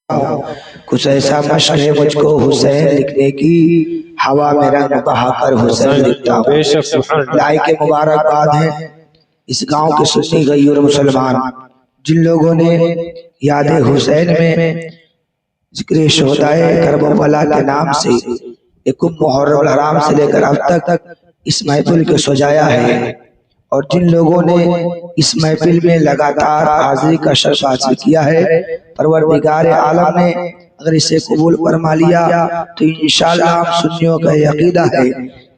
कुछ ऐसा मशक है मुझको हुसैन लिखने की, हवा में रंग बहाकर हुसैन लिखता हूँ। लाई के मुबारकबाद है इस गांव के सुन्नी गैर मुसलमान जिन लोगों ने याद हुसैन में जिक्र शोहदाए करबला के नाम से एक मुहर्रम हराम से लेकर अब तक इस महफिल को सजाया है, और जिन लोगों ने इस महफिल में लगातार हाजिरी का शर्फ हासिल किया है, परवरदिगार आलम ने अगर इसे कबूल फरमा लिया तो इंशाअल्लाह हम सुन्नियों का अकीदा है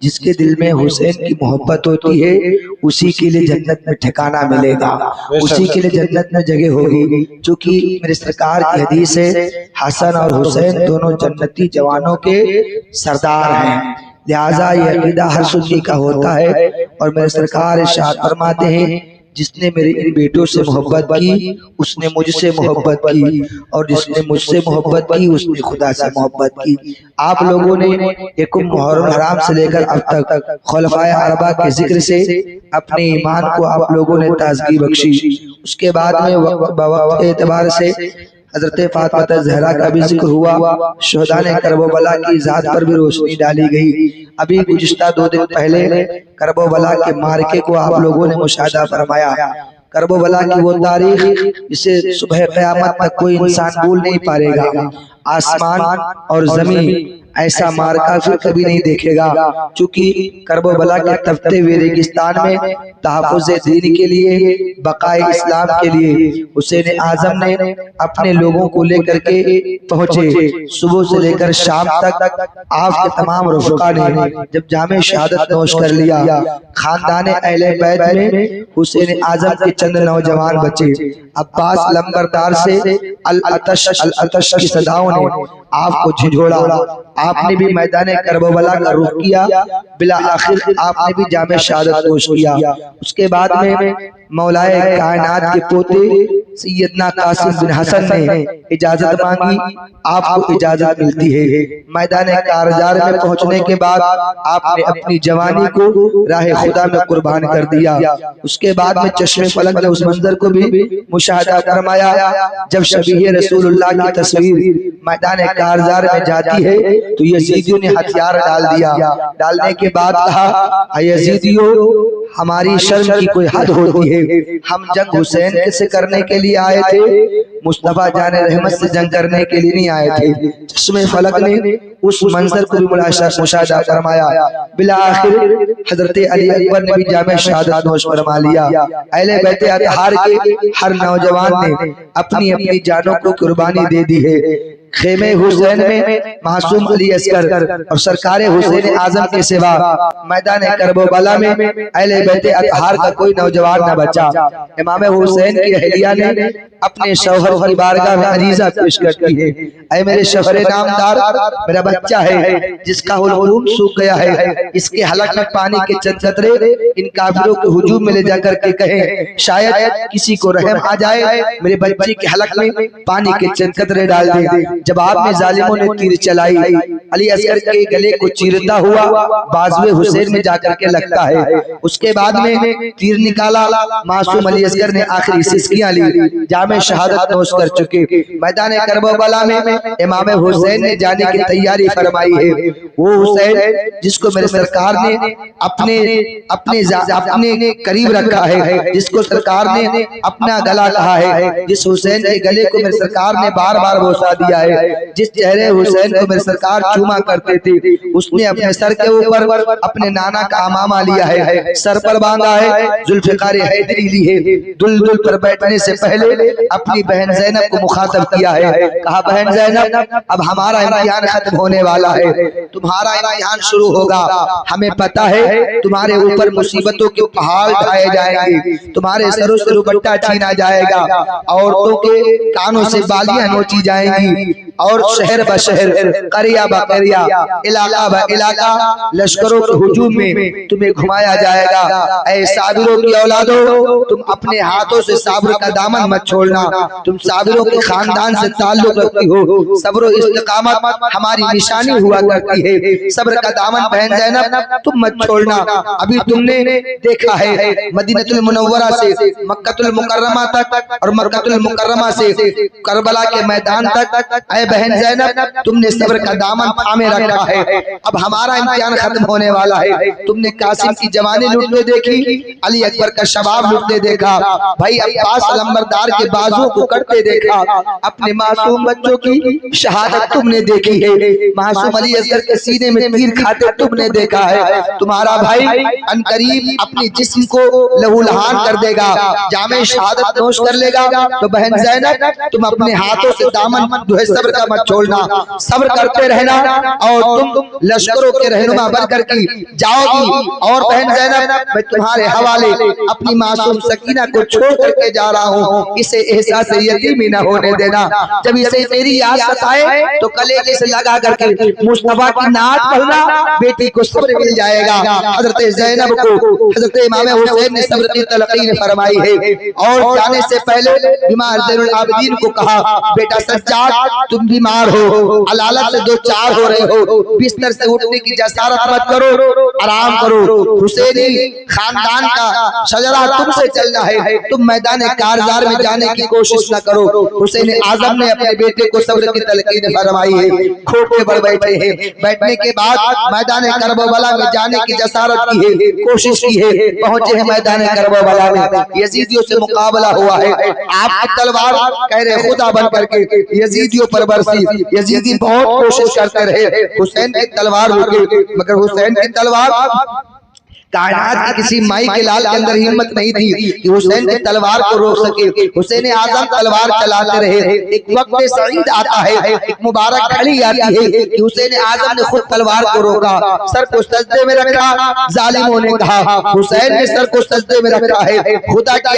जिसके दिल में हुसैन की मोहब्बत होती है उसी के लिए जन्नत में ठिकाना मिलेगा, उसी के लिए जन्नत में जगह होगी। क्योंकि मेरे सरकार की हदीस है हसन और हुसैन दोनों जन्नती जवानों के सरदार हैं, लिहाजा ये अकीदा हर सुन्नी का होता है। और मेरे सरकार इरशाद फरमाते हैं जिसने मेरे इन बेटों से मोहब्बत की उसने मुझसे मोहब्बत की, और जिसने मुझसे मोहब्बत की उसने खुदा से मोहब्बत की। आप लोगों ने एक मुहर्रम हराम से लेकर अब तक खुलफाए अरबा के जिक्र से अपने ईमान को आप लोगों ने ताजगी बख्शी। उसके बाद में वक्त एतबार से हजरत फातिमा ज़हरा का भी जिक्र हुआ, शोहदा ने करबला की ज़ात पर भी रोशनी डाली गई। अभी गुज़िश्ता 2 दिन पहले करबला के मार्के को आप लोगों ने मुशाहिदा फरमाया। करबला की वो तारीख जिसे सुबह क़यामत तक कोई इंसान भूल नहीं पाएगा। आसमान और ज़मीन ऐसा मार्का फिर कभी नहीं देखेगा, क्योंकि करबला के तपते हुए रेगिस्तान में तहफ़्फ़ुज़ दीन के लिए, बक़ाए इस्लाम के लिए हुसैन आज़म ने अपने लोगों को लेकर के पहुंचे। सुबह से लेकर शाम तक आपके तमाम रफ़ीक़ा ने जब जामे शहादत नोश कर लिया, खानदान अहले बैत में हुसैन आज़म के चंद नौजवान बचे। अब्बास लंबरदार से अल अतश की सदाओं ने आपको झिझोड़ा, आपने भी मैदान करबला का रुख किया, बिला आखिर आपने भी जामे शहादत नोश किया। उसके बाद में मौलाए कायनात के पोते सैयदना कासिम बिन हसन ने इजाजत मांगी, आपको इजाजत मिलती है। मैदान कारजार में पहुंचने के बाद आपने अपनी जवानी को राह खुदा में कुर्बान कर दिया। उसके बाद में चश्मे फलक ने उस मंजर को भी मुशाहिदा फरमाया जब शबीह रसूलुल्लाह की तस्वीर मैदान कारजार में जाती है तो यजीदियों ने हथियार डाल दिया। डालने के बाद कहा यजीदियों हमारी शर्म की कोई हद होती है, हम जंग हुसैन से करने के लिए आए थे, मुस्तफा जाने रहमत से जंग करने के लिए नहीं आए थे। चश्मे फलक ने उस मंजर को भी मुशाहिदा फरमाया। बिला आखिर हजरत अली अकबर ने भी जामे शहादत नोश फरमा लिया। अहले बैत अतहार के हर नौजवान ने अपनी अपनी जानों को कुर्बानी दे दी है। खेमे हुसैन में मासूम अली असगर और सरकार हुसैन आजम के सिवा मैदान करबला में अहले बैत अतहार का कोई नौजवान न बचा। इमाम हुसैन की अहलिया ने अपने शौहर की बारगाह में अरीज़ा पेश करती है, ऐ मेरे शौहर नामदार, मेरा बच्चा है जिसका हुलूम सूख गया है, इसके हलक में पानी के चंद कतरे इन काफिरों के हुजूम में ले जाकर के कहें शायद किसी को रहम आ जाए, मेरे बच्चे के हलक में पानी के चंद कतरे डाल दे। जवाब में जालिमों ने तीर चलाई, अली असगर के गले को चीरता हुआ बाजुए हुसैन में जाकर के लगता है। उसके बाद में तीर निकाला, मासूम अली असगर ने आखिरी सिसकियां ली, जामे शहादत नोश कर चुके। मैदान करबला में इमाम हुसैन ने जाने की तैयारी फरमाई है। वो हुसैन जिसको मेरे सरकार ने अपने अपने अपने करीब रखा है, जिसको सरकार ने अपना गला कहा है, जिस हुसैन के गले को मेरे सरकार ने बार बार बोसा दिया है, जिस चेहरे हुसैन को मेरे सरकार चूमा करते थे, उसने अपने सर के ऊपर अपने नाना का अमामा लिया है, सर पर बांधा है, जुल्फ़िकार हैदरी ली है। दुल्दुल पर बैठने से पहले अपनी बहन ज़ैनब को मुखातब किया है, कहा बहन ज़ैनब अब हमारा इम्तिहान खत्म होने वाला है, तुम्हारा इम्तिहान शुरू होगा। हमें पता है तुम्हारे ऊपर मुसीबतों के पहाड़ ढाए जाएंगे, तुम्हारे सरों से दुपट्टा छीना जाएगा, औरतों के कानों से बालियां नोची जाएंगी, और शहर ब शहर, करिया ब करिया, इलाका ब इलाका लश्करों के हुजूम में तुम्हें घुमाया जाएगा। ऐ साबिरों की औलादो, तुम अपने हाथों से साबिर का दामन मत छोड़ना। तुम साबिरों के खानदान से ताल्लुक रखती हो। सब्र इस्तिकामत हमारी निशानी हुआ करती है। सब्र का दामन बहन ज़ैनब तुम मत छोड़ना। अभी तुमने देखा है मदीनतुल मुनव्वरा से मक्कतुल मुकर्रमा तक और मक्कतुल मुकर्रमा से करबला के मैदान तक, ऐ बहन ज़ैनब तुमने सब्र का दामन थामे रखा है। अब हमारा इम्तिहान खत्म होने वाला है। तुमने कासिम की जवानी लुटते देखी, अली अकबर का शबाब लुटते देखा, भाई अब्बास लंबरदार के बाजुओं को कटते देखा, अपने मासूम बच्चों की शहादत तुमने देखी है, मासूम अली असगर के सीने में तीर खाते तुमने देखा है। तुम्हारा भाई अनकरीब अपने जिस्म को लहूलहान कर देगा, जामे शहादत नोश कर लेगा। तो बहन ज़ैनब तुम अपने हाथों से दामन जो है सब्र का मत छोड़ना, सब्र करते रहना और तुम लश्करों के रहनुमा बनकर की जाओगी। और बहन ज़ैनब मैं तुम्हारे हवाले अपनी मासूम सकीना को छोड़ करके जा रहा हूँ, इसे एहसास यतीमी न होने देना। जब इसे मेरी याद सताए तो कलेजे से लगा करके मुस्तफा की नात पढ़ना, बेटी को सब्र मिल जाएगा। हजरत ज़ैनब को हजरत इमाम हुसैन ने सब्र की तलकीन फरमाई है। और जाने से पहले बीमार ज़ैनुल आबिदीन को कहा, बेटा सज्जाद तुम बीमार हो, अलालत से दो चार हो रहे हो, बिस्तर से उठने की जसारत मत करो, आराम करो। हुसैनी खानदान का शजरा तुमसे चलना है, तुम मैदान कारजार में जाने की कोशिश न करो। हुसैन आजम ने अपने बेटे को सब्र की तलकीन फरमाई है। खोटे पर बैठे हैं, बैठने के बाद मैदान करबला में जाने की जसारत की है, कोशिश की है, पहुंचे हैं मैदान करबला में। यजीदियों से मुकाबला हुआ है, आपकी तलवार कह रहे खुदा बन करके यजीदियों पर बरसी। यजीदी बहुत कोशिश करते रहे, हुसैन की तलवार रुके, मगर हुसैन की तलवार कायनात की किसी माई के लाल के अंदर हिम्मत नहीं थी कि हुसैन की तलवार को रोक सके। हुसैन आजम तलवार चलाते रहे। एक वक्त सईद आता है, एक मुबारक घड़ी आती है कि हुसैन आजम ने खुद तलवार को रोका, सर को सजदे में रखा। जालिमों ने कहा हुसैन ने सर को सजदे में रखा है, खुदा की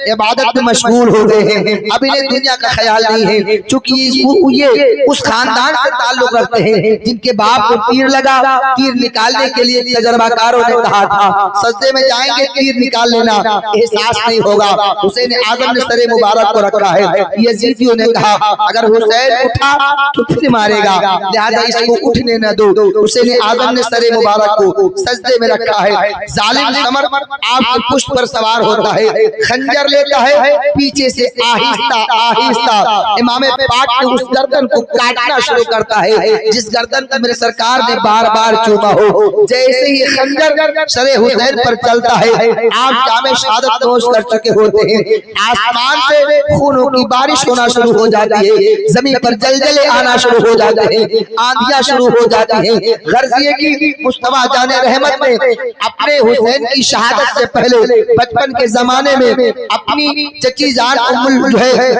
इबादत में मशगूल हो गए हैं, अब इन्हें दुनिया का ख्याल नहीं है। चूंकि ये उस खानदान से ताल्लुक रखते हैं जिनके बाप को तीर लगा, तीर निकालने के लिए तजर्बाकारों ने कहा था सजदे में जाएंगे तीर निकाल लेना, एहसास नहीं होगा। हुसैन आजम ने सरे मुबारक को रखा है। यजीदियों ने कहा अगर हुसैन उठा तो फिर मारेगा, लिहाजा इसको उठने न दो। हुसैन आजम ने सरे मुबारक को सजदे में रखा है। जालिम समर आपकी पुष्ट पर सवार होता है, खंजर लेता है, पीछे से आहिस्ता आहिस्ता इमाम पाक के उस गर्दन को काटना शुरू करता है जिस गर्दन को मेरे सरकार ने बार बार चूमा हो। जैसे ही खंजर सरे हुसैन पर चलता है, आप जामे शहादत नोश कर चुके होते हैं। आसमान से खूनों की बारिश होना शुरू हो जाती है, जमीन पर जलजले आना शुरू हो जाते हैं, आंधियां शुरू हो जाती हैं। गर्जिए की मुस्तफा जाने रहमत ने अपने हुसैन की शहादत से पहले बचपन के जमाने में अपनी चची जान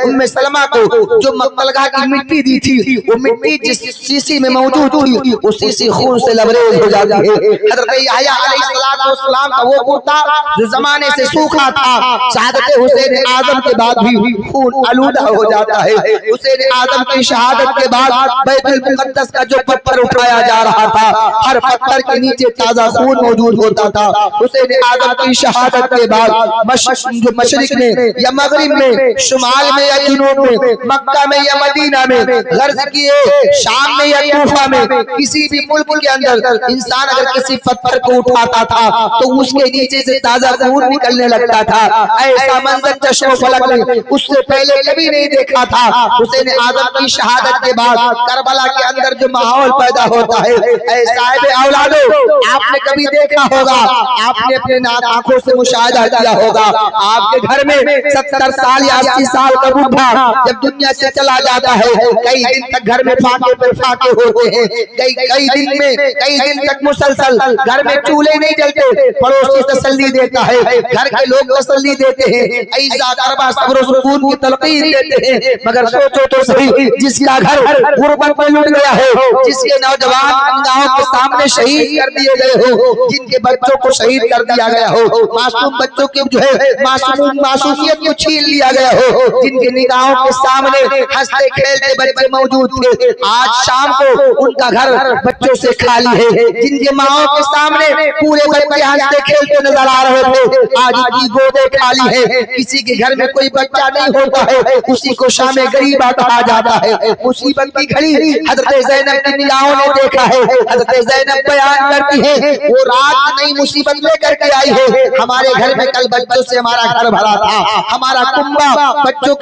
उम्मे सलमा को जो मक्तलगा की मिट्टी दी थी, वो मिट्टी जिस शीशी में मौजूद थी वो शीशी खून से लबरेज हो जाती है। हज़रत याह्या अलैहिस्सलाम का वो कुर्ता जो जमाने से सूखा था, शहादत हुसैन आजम के बाद भी खून आलूदा हो जाता है। हुसैन आजम की शहादत के बाद बैतुल मुक़द्दस का जो पत्थर उठाया जा रहा था, हर पत्थर के नीचे ताजा खून मौजूद होता था। हुसैन आजम की शहादत के बाद मशरिक में या मगरिब में, शुमाल में या जुनूब में, मक्का में या मदीना में, गर्ज किए शाम में या कूफा में, किसी भी मुल्क के अंदर इंसान अगर किसी पत्थर को उठाता था तो उसके नीचे से ताजा खून निकलने लगता था। ऐसा मंजर चश्मो फलक ने उससे पहले कभी नहीं देखा था। हुसैन आजम की शहादत के बाद करबला के अंदर जो माहौल पैदा होता है, ऐ साहिब औलादो आपने कभी देखा होगा, आपने अपने आंखों से मुशाहिदा किया होगा। आपके घर में 70 साल या 80 साल का बुढ़ा जब दुनिया से चला जाता है, कई दिन तक घर में फाके पर फाके होते हैं, कई दिन तक मुसलसल घर में चूल्हे नहीं जलते, पड़ोसी तसल्ली देता है, घर के लोग तसल्ली देते हैं, ऐसा करबा सब्र सुकून की तलकीन देते हैं। मगर सोचो तो सही, जिसका घर गुर्बत में लुट गया हो, जिसके नौजवान गांव के सामने शहीद कर दिए गए हो, जिनके बच्चों को शहीद कर दिया गया हो, मासूम बच्चों की जो है मासूमियत को छीन लिया गया हो, जिनके निगाहों के सामने हंसते खेलते बच्चे मौजूद थे, आज शाम को उनका घर बच्चों से खाली है। जिनके माओ के सामने पूरे बच्चे हंसते खेलते नजर आ रहे थे, आज उनकी गोदे खाली है। किसी के घर में कोई बच्चा नहीं होता है, उसी को शामे गरीबा कहा जाता है। मुसीबत की घड़ी हजरत ज़ैनब की निगाहों ने देखा है। हजरत ज़ैनब बयान करती है, वो रात नई मुसीबत लेकर के आई है। हमारे घर में कल बच्चों से हमारा घर भरा था, हमारा कुंबा बच्चों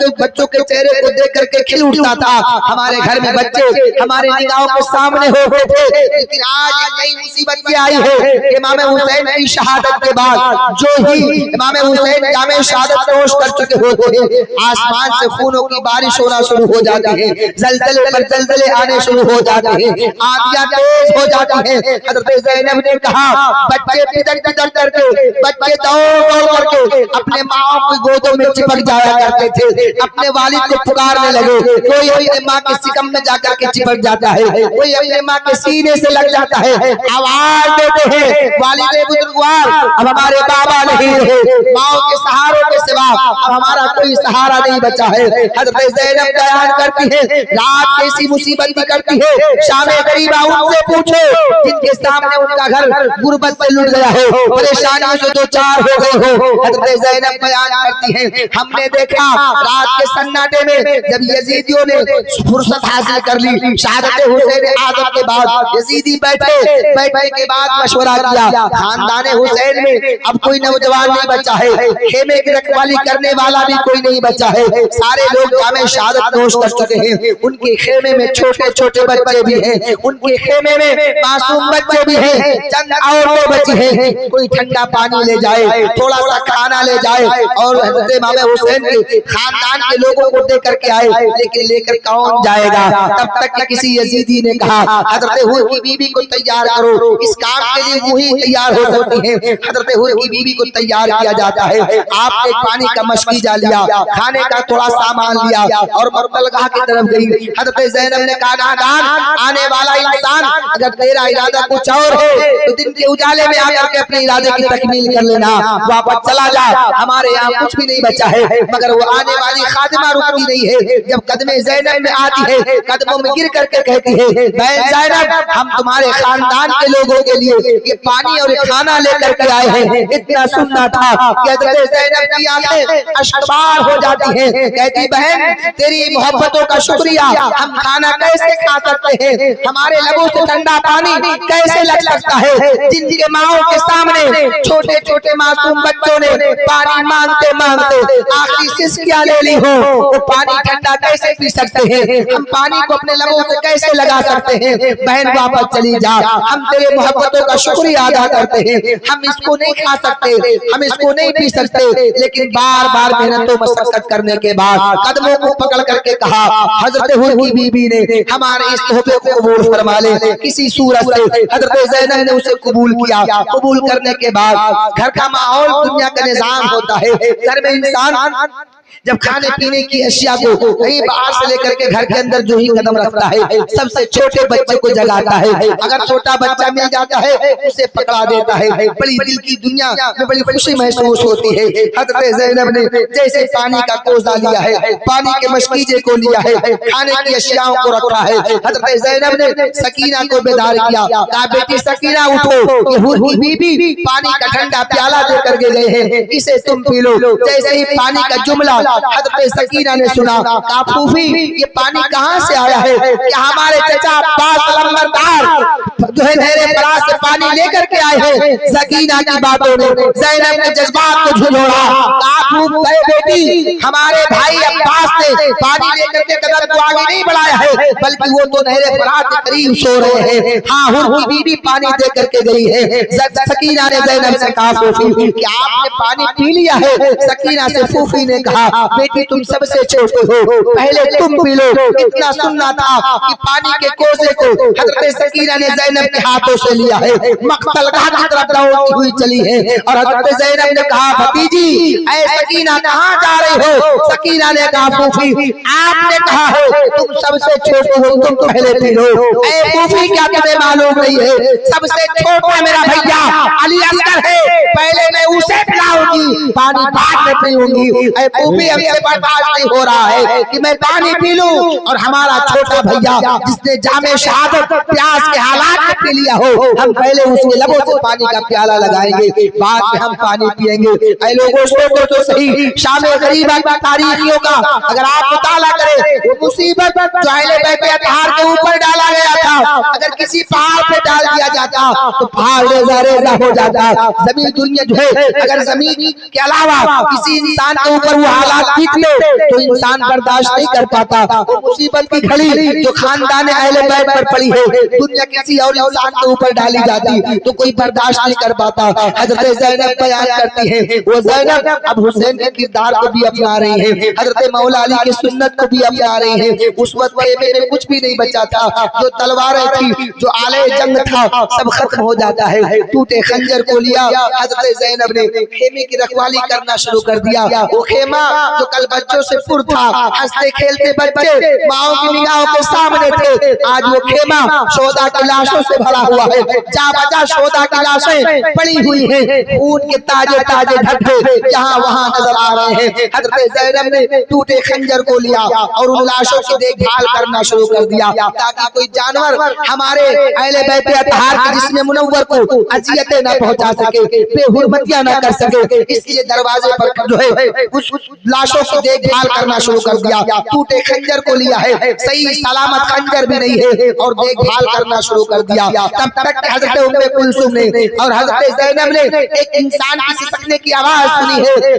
के चेहरे को देख करके खिल उठता था। हमारे घर में बच्चे हमारे निगाहों के सामने हो गए थे, लेकिन आज नई मुसीबत क्या आई है। इमाम हुसैन की शहादत के बाद जो ही इमाम हुसैन जामे शहादत नोश कर चुके होते हैं, आसमान से खूनों की बारिश होना शुरू हो जाती है, जलजले पर जलजले आने शुरू हो जाते हैं, आंधियां तेज हो जाती हैं। हजरत ज़ैनब ने कहा, बच्चे पिदक करके, बच्चे दौड़ करके अपने माँ की गोदों में चिपक जाया करते थे, अपने वालिद को पुकारने लगे। कोई अपने माँ के सिकम में जाकर के चिपक जाता है, कोई अपने माँ के सीने से लग जाता है, आवाज देते हैं, वालिद बुजुर्गवार अब हमारे बाबा नहीं रहे, माँ के सहारों के सिवा अब हमारा कोई सहारा नहीं बचा है। हजरत ज़ैनब बयान करती है, रात कैसी मुसीबत भी करती है, शामे गरीबा उनसे पूछो जिनके सामने उनका घर गुर्बत से लुट गया हो, परेशानियों से दो चार हो गए हो। हजरत ज़ैनब बयान करती है, हमने देखा रात के सन्नाटे में जब यजीदियों ने फुर्सत हासिल कर ली, शहादत हुसैन आज़म के बाद यजीदी बैठने के बाद मशवरा किया, खानदान हुसैन में अब कोई नौजवान नहीं बचा है, खेमे की रखवाली करने वाला भी कोई नहीं बचा है, सारे लोग जामे शहादत नोश कर चुके हैं। उनके खेमे में छोटे छोटे बच्चे भी हैं, उनके खेमे में मासूम बच्चे भी हैं, चंद औरतें बची हैं। कोई ठंडा पानी ले जाए, थोड़ा सा खाना ले जाए, और हज़रत इमाम हुसैन के खानदान के लोगों को दे करके आए, लेकिन लेकर कौन जाएगा। तब तक कि किसी यजीदी ने कहा, हज़रत हुर की बीबी को तैयार करो, इस काम के लिए वही तैयार हो सकती है। हज़रत हुर की बीबी को तैयार किया जाता है, आपने पानी का मशकीजा लिया, खाने का थोड़ा सामान लिया और मरतलगाह की तरफ गई। हज़रत ज़ैनब ने कहा, नादान आने वाला इंसान, अगर तेरा इरादा कुछ और है तो दिन के उजाले में आकर के अपने इरादे की तकमील कर लेना, वापस चला जा, हमारे यहाँ कुछ भी नहीं बचा है। मगर वो आने वाली खादिमा रुकती नहीं है, जब कदमे ज़ैनब में आती है, कदमों में गिर करके कहती है, बहन ज़ैनब हम तुम्हारे खानदान के लोगों के लिए ये पानी और खाना लेकर के आए हैं। इतना सुनना था कि हज़रत ज़ैनब की आंखें अश्कबार हो जाती हैं, कहती बहन तेरी मोहब्बतों का शुक्रिया, हम खाना कैसे खा सकते हैं, हमारे लबों से ठंडा पानी कैसे लग सकता है। जिनके माओ के सामने छोटे छोटे मासूम बच्चों ने पानी मांगते मांगते आखिरी सिसकियां ले ली हो, वो पानी ठंडा कैसे पी सकते हैं, हम पानी को अपने लबों से कैसे लगा सकते हैं। बहन वापस चली जा, हम तेरे मोहब्बतों का शुक्रिया अदा करते हैं, हम इसको नहीं खा सकते, हम इसको नहीं पी सकते, लेकिन बार बार मेहनतों मशक्कत करने के बाद कदमों को पकड़ करके कहा, हजरत हुर की बीबी ने हमारे इस तोहफे को कबूल फरमा ले। किसी सूरत से हजरत ज़ैनब ने उसे कबूल किया। कबूल करने के बाद घर का माहौल दुनिया का निजाम होता है, घर में इंसान जब खाने पीने की अशिया को कहीं बाहर से लेकर के घर के अंदर जो ही कदम रखता है, सबसे छोटे बच्चे को जगाता है। अगर छोटा बच्चा मिल जाता है उसे पकड़ा देता है, बड़ी दिल की दुनिया में बड़ी खुशी महसूस होती है। हज़रत ज़ैनब ने जैसे पानी का कोसा लिया है, पानी के मशकीजे को लिया है, खाने की अशियाओं को रखा है, हज़रत ज़ैनब ने सकीना को बेदार किया, कहा बेटी सकीना उठो, ये हुर की बीबी पानी का ठंडा प्याला देकर के गए हैं, इसे तुम पी लो। जैसे ही पानी का जुमला हज़रत सकीना ने सुना, कहा फूफी ये पानी कहाँ से आया है, क्या हमारे चचा अब्बास लंबरदार जो है नहरे फराज से पानी लेकर के आए हैं। सकीना की बातों ने ज़ैनब के जज्बात को झुलझोड़ा, कहा फूफ बेटी हमारे भाई अब्बास ने पानी लेकर के कदम को आगे नहीं बढ़ाया है, बल्कि वो तो नहरे फराज के करीब सो रहे हैं। हाँ हुर की बीबी पानी दे करके गई है। सकीना ने ज़ैनब से कहा फूफी क्या आपने पानी पी लिया है। सकीना से फूफी ने कहा बेटी तुम सबसे छोटे हो, पहले तुम पी लो। इतना सुनना सुना था कि पानी के कोसे को हजरत सकीना ने ज़ैनब के हाथों से लिया है, मक्तलगाह की तरफ दौड़ती हुई चली है और हजरत ज़ैनब ने कहा भतीजी ऐ सकीना कहाँ जा रही हो? सकीना ने कहा फूफी आपने कहा है तुम सबसे छोटी हो, तुम पहले पी लो। ऐ फूफी क्या तुम्हें मालूम नहीं है सबसे छोटा मेरा भैया अली असगर है, पहले मैं उसे पिलाऊंगी, पानी बाद में पीऊंगी। ऐ फूफी हमसे बर्दाश्त नहीं हो रहा है कि मैं पानी पी लूं और हमारा छोटा भैया जिसने जामे शहादत प्यास के हालात में पी लिया हो, हम पहले उसके लबों से पानी का प्याला लगाएंगे, बाद में हम पानी पिएंगे। ऐ लोगों सोचो तो सही, शामे गरीबा की तारीखियों का अगर आप मुताला करें, वो मुसीबत जो अहले बैत अतहार के ऊपर डाला गया था, अगर किसी पहाड़ पे डाल दिया जाता तो पहाड़ रेजा रेजा हो जाता। जमीन दुनिया जो है अगर जमीन के अलावा किसी इंसान के ऊपर वो हालात निकले तो इंसान बर्दाश्त नहीं कर पाता। वो मुसीबत की घड़ी जो खानदान अहले बैत पर पड़ी है, दुनिया किसी और इंसान के ऊपर डाली जाती तो कोई बर्दाश्त नहीं कर पाता। हजरत ज़ैनब बयान करती है, वो ज़ैनब अब हुसैन के किरदार को भी अपना रही है, हजरत मौला अली की सुन्नत को भी अपना रही है। उस वक्त खेमे में कुछ भी नहीं बचा था, जो तलवारें थी, जो आले जंग था, सब खत्म हो जाता है। टूटे खंजर को लिया हजरत ज़ैनब ने खेमे की रखवाली करना शुरू कर दिया। वो खेमा जो कल बच्चों से पुर था, हंसते खेलते बच्चे माओ की निगाहों के सामने थे, आज वो खेमा शोदा की लाशों से भरा हुआ है। जा बजा शोदा की लाशें पड़ी हुई हैं, खून के ताजे ताजे ढट्ठे यहाँ वहाँ नजर आ रहे हैं। हजरत ज़ैनब ने टूटे खंजर को लिया और उन लाशों की देखभाल करना शुरू कर दिया ताकि कोई जानवर हमारे अहले बैत अतहार के जिस्म मुनव्वर को अजियतें न पहुंचा सके, बेहुरमतियां न कर सके। इसलिए दरवाजे पर जो है उस लाशों की देखभाल करना शुरू कर दिया। टूटे खंजर को लिया है, सही सलामत खंजर भी नहीं है, और देखभाल करना शुरू कर दिया। तब तक हजरत उम्मे कुलसुम ने और हजरत ज़ैनब ने एक इंसान की सिसकने की आवाज सुनी है।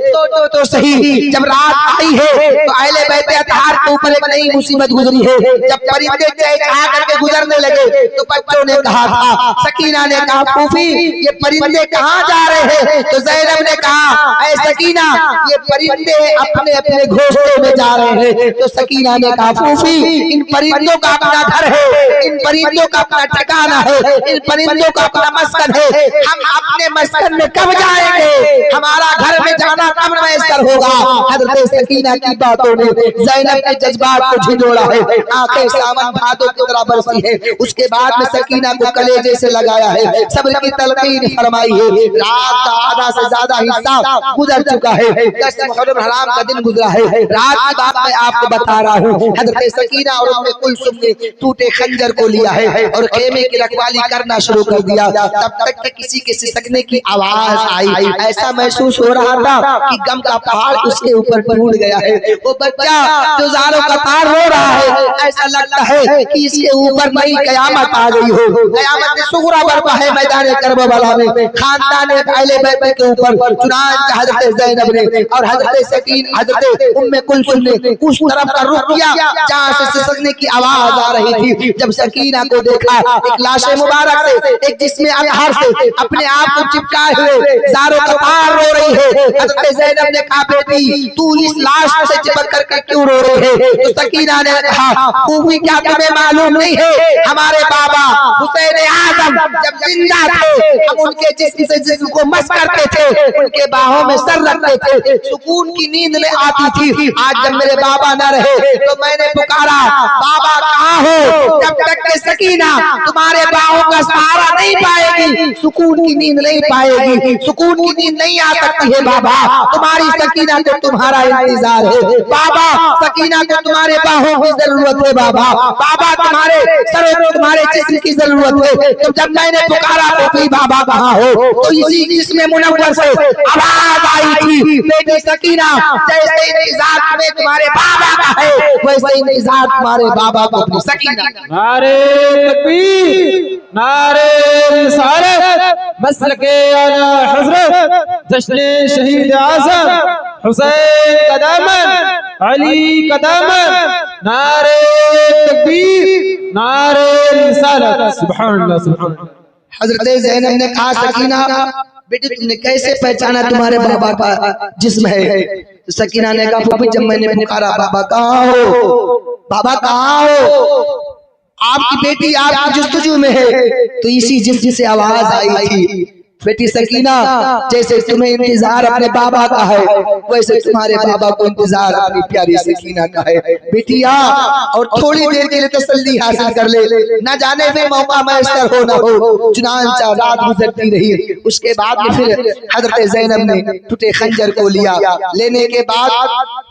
तो सही जब रात आई है तो अहले बैत अतहार के ऊपर एक नई मुसीबत गुजरी है। जब परिंदे चहचहा करके गुजरने लगे तो बच्चों ने कहा था, सकीना ने कहा फूफी ये परिंदे कहाँ जा रहे हैं? तो ज़ैनब ने कहा ऐ सकीना ये परिंदे अपने अपने घोंसले में जा रहे हैं। तो सकीना ने कहा फूफी इन परिंदों का अपना घर है, इन परिंदों का अपना ठिकाना है, इन परिंदों का अपना मस्कन है, हम अपने मस्कन में कब जाएंगे? हमारा घर में जाना कब मैसर होगा? हजरत सकीना की बातों ने ज़ैनब के जज्बात को झिझोड़ा है, आंखें सावन भादों की तरह बरसी है। उसके बाद में सकीना को कलेजे से लगाया है, सब्र की तलकीन फरमाई है। रात का आधा से ज्यादा हिस्सा गुजर चुका है, 10 मुहर्रम हराम का दिन गुजरा है। रात की बात मैं आपको बता रहा हूँ। हजरत सकीना और उम्मे कुलसुम ने टूटे खंजर को लिया है और खेमे की रखवाली करना शुरू कर दिया। तब तक कि किसी के सिसकने की आवाज आई। ऐसा महसूस हो रहा था कि गम का पहाड़ उसके ऊपर टूट गया है। वो बच्चा जो ज़ारों कतार रो रहा है, ऐसा लगता है कि इसके ऊपर नई कयामत आ गई हो। कयामत सुगरा बरपा है मैदान करबला में खानदान अहले बैत के ऊपर। चुनांचे हजरत ज़ैनब ने और हजरत सकीना हजरत उम्मे कुलसुम ने उस तरफ का रुख किया जहाँ से सिसकने की आवाज आ रही थी। जब सकीना को देखा एक लाश मुबारक से, एक जिस्म अतहार से अपने आप को चिपकाए हुए ज़ारों कतार रो रही है। हजरत ज़ैनब ने कहा बेटी तू इस लाश से चिपक करके क्यों रो रही है? तो सकीना ने कहा फूफी क्या तुम्हें मालूम नहीं है हमारे बाबा हुसैन आज़म जब जिंदा थे हम उनके जिस्म से जिस्म को मस करते थे, उनके बाहों में सर रखते थे, सुकून की नींद में आती थी। आज जब मेरे बाबा न रहे तो मैंने पुकारा बाबा कहाँ हो? जब तक के सकीना तुम्हारे बाहों का सहारा नहीं पाएगी सुकून की नींद नहीं पाएगी, सुकून की नींद नहीं आ सकती है। बाबा तुम्हारी सकीना को तुम्हारा इंतजार है, बाबा सकीना को तुम्हारे बाहों की जरूरत है, बाबा बाबा तुम्हारे सर को तुम्हारे जिस्म की जरूरत है। तो जब मैंने पुकारा तो बाबा कहाँ हो? तो इसी जिस्म मुनव्वर से आवाज आई थी बेटी सकीना जैसे इंतजार में तुम्हारे बाबा का है वैसे इंतजार तुम्हारे बाबा को अपनी सकीना। नारे तकबीर, नारे रिसालत, मसलके आला हज़रत, जश्न शहीद आज़म हुसैन का दामन, अली का दामन, नारे तकबीर, नारे रिसालत, सुभान अल्लाह सुभान अल्लाह। हजरत ज़ैनब ने कहा सकीना बेटी तुमने कैसे पहचाना तुम्हारे बाबा का जिस्म है? तो सकीना ने कहा जब मैंने पुकारा बाबा कहाँ हो? बाबा कहाँ हो? आपकी बेटी आपकी जुस्तजू में है। तो इसी जिस्म से आवाज आई थी, बेटी सकीना, जैसे तुम्हें इंतजार अपने बाबा का है, वैसे तुम्हारे बाबा को इंतजार अपनी प्यारी सकीना का है। बेटिया और थोड़ी देर के लिए तसल्ली हासिल कर ले, न जाने में मौका मैसर हो न हो। चुनांचा रात गुजरती रही। उसके बाद में फिर हजरत ज़ैनब ने टूटे खंजर को लिया। लेने के बाद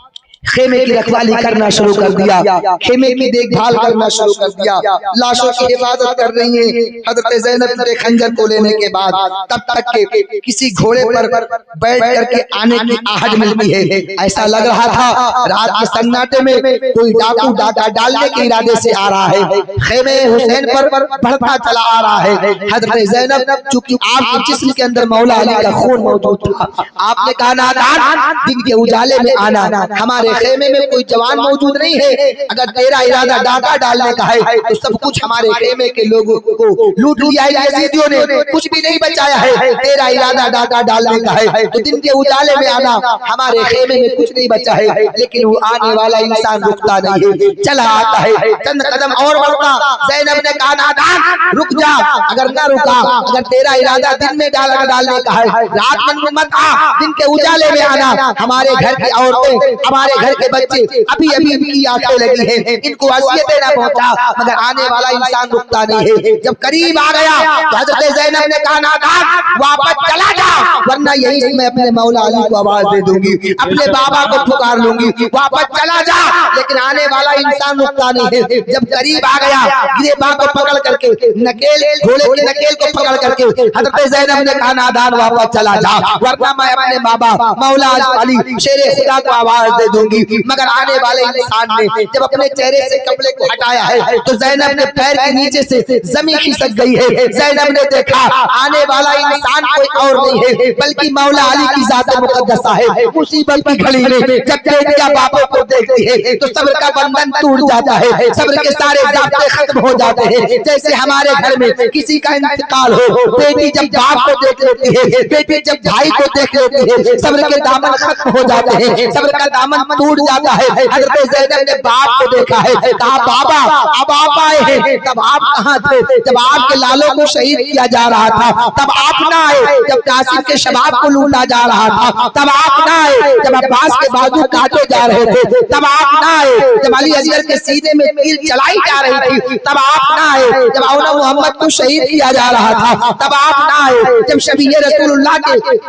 खेमे की रखवाली करना शुरू कर दिया, खेमे की देखभाल करना शुरू कर दिया, लाशों की हिफाजत कर रही है। हजरत ज़ैनब ने खंजर को लेने के बाद तब तक के किसी घोड़े पर बैठ करके आने की आहट मिलती है। ऐसा लग रहा था रात के सन्नाटे में कोई डाकू डाका डालने के इरादे से आ रहा है। खेमे हुसैन पर बढ़ता चला आ रहा है। हजरत ज़ैनब, चूंकि आपके जिस्म के अंदर मौला अली का खून मौजूद था, आपने कहा नादान, दिन के उजाले में आना, हमारे खेमे में कोई जवान मौजूद नहीं है। अगर तेरा इरादा डाका डालने का है तो सब कुछ हमारे खेमे के लोगों को लूट लिया है यजीदियों ने, कुछ भी नहीं बचाया है। तेरा इरादा डाका डालने का है तो दिन के उजाले में आना, हमारे खेमे में कुछ नहीं बचा है। लेकिन वो आने वाला इंसान रुकता नहीं है, चला आता है। चंद कदम और बढ़ता, ज़ैनब ने कहा नादान रुक जा। अगर न रुका, अगर तेरा इरादा दिन में डालने का है, रात में मत आ, दिन के उजाले में आना। हमारे घर की औरतें, हमारे घर के बच्चे अभी अभी इनकी आंखें लगी हैं, इनको अज़ियत देना पहुंचा, मगर आने वाला इंसान रुकता नहीं है। जब करीब आ गया तो हज़रत ज़ैनब ने कहा नादान वापस चला जा, वरना यही से मैं अपने मौला अली को आवाज दे दूंगी, अपने बाबा को पुकार लूंगी, वापस चला जा। लेकिन आने वाला इंसान रुकता नहीं है। जब करीब आ गया, गिरेबा को पकड़ करके नकेल, घोड़े की नकेल को पकड़ करके हज़रत ज़ैनब ने कहा नादान वापस चला जा, वरना मैं अपने बाबा मौला अली शेरे खुदा को आवाज दे दूंगी। मगर आने वाले इंसान ने जब अपने चेहरे से कपड़े को हटाया है तो ज़ैनब ने पैर के नीचे से जमीन खिसक गई है। ज़ैनब ने देखा आने वाला इंसान कोई और नहीं है बल्कि मौला अली की ज़ात मुक़द्दसा है। मुसीबत की घड़ी में जब बेटियां बापों को देखती है तो सब्र का बंधन टूट जाता है, सब्र के सारे ज़ाब्ते खत्म हो जाते हैं। जैसे हमारे घर में किसी का इंतकाल हो, बेटी जब बाप को देख लेती है, बेटी जब भाई को देख लेती है, सब्र के दामन खत्म हो जाते हैं, सब्र का दामन टूट जाता है। हज़रत ज़ैनब ने बाप को देखा है, कहा बाबा अब आप आए हैं, तब आप कहाँ थे? जब आपके लालों को शहीद किया जा रहा था तब आप ना आए, जब कासिम के शबाब को लूटा जा रहा था तब आप ना आए, जब अब्बास के बाजू काटे जा रहे थे तब आप ना आए, जब अली असगर के सीने में तीर चलाई जा रही थी तब आप ना आए, जब औला मोहम्मद को शहीद किया जा रहा था तब आप ना आए, जब शबीह रसूलुल्लाह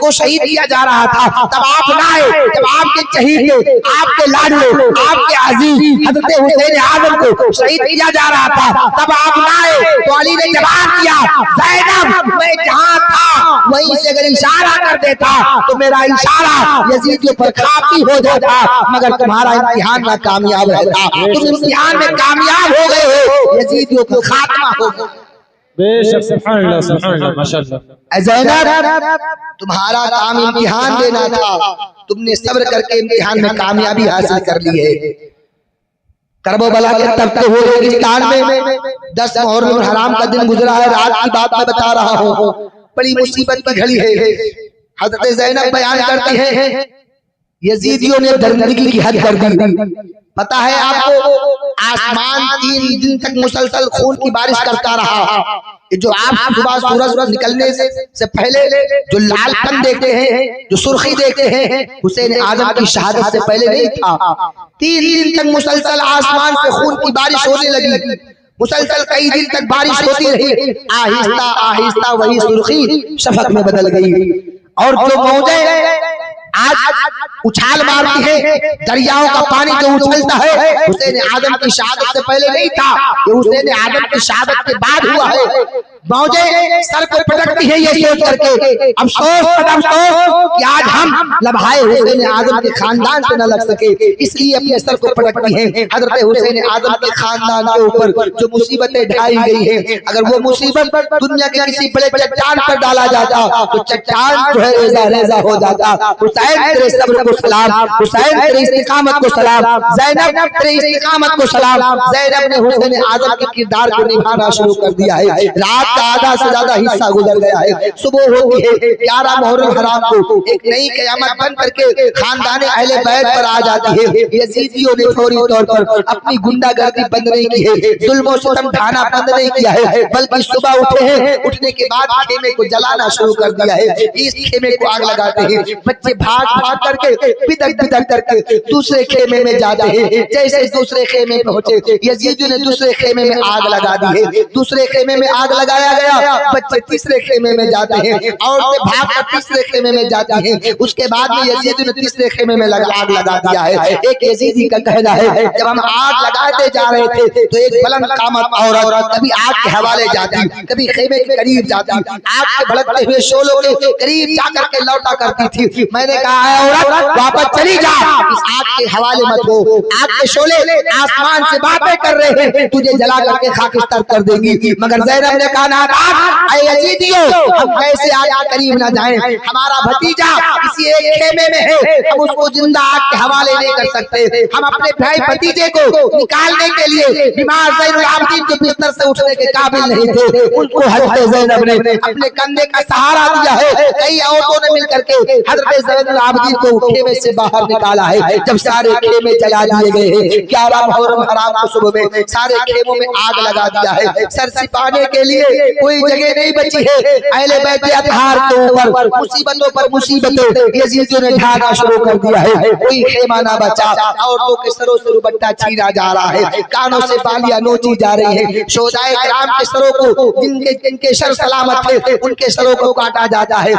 को शहीद किया जा रहा था तब आप ना आए, जब आपके चहीते, आपके लाडले, आपके अजीज हज़रत हुसैन आज़म को शहीद किया जा रहा था तब आप ना आए। तो अली ने जवाब दिया ज़ैनब मैं जहां था वहीं से अगर इशारा कर देता तो मेरा इशारा यजीदियों पर काफी हो जाता, मगर तुम्हारा इम्तिहान में कामयाब रहता। तुम इम्तिहान में कामयाब हो गए हो, यजीदियों का खात्मा हो गया। बेशक सुभान अल्लाह माशाअल्लाह। ज़ैनब तुम्हारा काम इम्तिहान देना था, तुमने सब्र करके इम्तिहान में कामयाबी हासिल कर ली है। करबला के तख्ते हुए रेगिस्तान में 10 मुहर्रम हराम का दिन गुजरा है। रात की बात मैं बता रहा हूँ, बड़ी मुसीबत की घड़ी है। हज़रत ज़ैनब बयान करती है यजीदियों ने दरिंदगी की हद कर दी। पता है आपको, आसमान 3 दिन तक मुसलसल खून की बारिश करता रहा। जो आप सुबह सूरज निकलने से पहले जो लालपन देखते हैं, जो सुर्खी देखते हैं, हुसैन आज़म की शहादत से पहले नहीं था। 3 दिन तक मुसलसल आसमान से खून की बारिश होने लगी। मुसलसल कई दिन तक बारिश होती रही। आहिस्ता आहिस्ता वही सुर्खी शफक में बदल गई और जो मौजें आज उछाल मारती है, दरियाओं का पानी जो उछलता है, हुसैन आज़म की शहादत से पहले नहीं था, ये हुसैन आज़म की शहादत के बाद हुआ है। मौजें सर को पटकती है ये सोच करके अफसोस कि आज हम लम्हाए हुसैन आज़म के खानदान से न लग सके, इसलिए अपने सर को पटकती है। हज़रत हुसैन आज़म के खानदान के ऊपर जो मुसीबतें ढाई गई है, अगर वो मुसीबत दुनिया के किसी बड़े चट्टान पर डाला जाता तो चट्टान जो है रेजा रेजा हो जाता। हुसैन तेरे सब्र को सलाम, हुसैन तेरी इस्तिकामत को सलाम, ज़ैनब तेरी इस्तिकामत को सलाम। ज़ैनब ने हुसैन आज़म के किरदार को निभाना शुरू कर दिया है। रात का आधा से ज्यादा हिस्सा गुजर गया है। सुबह होती है 11 मुहर्रम हराम को एक नई क़यामत बन करके खानदान अहले बैत पर आ जाती है। यजीदियों ने फौरी तौर पर अपनी गुंडागर्दी बंद नहीं की है, जुल्म और सितम ढाना बंद नहीं किया है, बल्कि सुबह उठे हैं, उठने के बाद खेमे को जलाना शुरू कर दिया है। इस खेमे को आग लगाते हैं, बच्चे भाग भाग करके बिदक बिदक करके दूसरे खेमे में जाते हैं। जैसे दूसरे खेमे पहुंचे, यजीदियों ने दूसरे खेमे में आग लगा दी है। दूसरे खेमे में आग लगाया गया, बच्चे तीसरे खेमे में जाते हैं, औरतें भाग कर तीसरे खेमे में जाती हैं। उसके बाद में यजीदियों ने तीसरे खेमे में आग लगा दिया है। एक यजीदी का कहना है, जब हम आग लगाते जा रहे थे तो एक बुलंद कामत औरत कभी आग के हवाले जाती, कभी खेमे के करीब जाती, आग के भड़कते हुए शोलों के करीब जाकर के लौटा करती थी। मैंने कहा है औरत वापस चली जा, इस आग के हवाले मत हो, आग के शोले आसमान से बातें कर रहे हैं, तुझे जला करके खाकिस्तान कर देंगी। मगर ज़ैनब ने कहा ना, यजीदियों हम कैसे आग के करीब ना जाएं, हमारा भतीजा किसी एक खेमे में है, हम उसको जिंदा आग के हवाले नहीं कर सकते। हम अपने भाई भतीजे को निकालने के लिए बीमार ज़ैनुल आबिदीन के बिस्तर से उठने के काबिल नहीं थे, उनको हज़रत ज़ैनब ने अपने कंधे का सहारा दिया है। कई औरतों ने मिलकर के हज़रत ज़ैनुल आबिदीन को खेमे से बाहर निकाला है। जब सारे खेमे जला दिए गए हैं, 11 मुहर्रम हराम को सुबह में सारे खेमों में आग लगा दिया है। सर छिपाने के लिए कोई जगह नहीं बची है। अहले बैत अतहार के ऊपर मुसीबतों पर मुसीबतें यजीदियों ने ढाना शुरू कर दिया है। कोई खेमा ना बचा, औरतों के सरों से दुपट्टा छीना जा रहा है, कानों से बालियां नोची जा रही है। शोहदाए किराम के सरों को जिनके सर सलामत थे उनके सरों को काटा जाता है।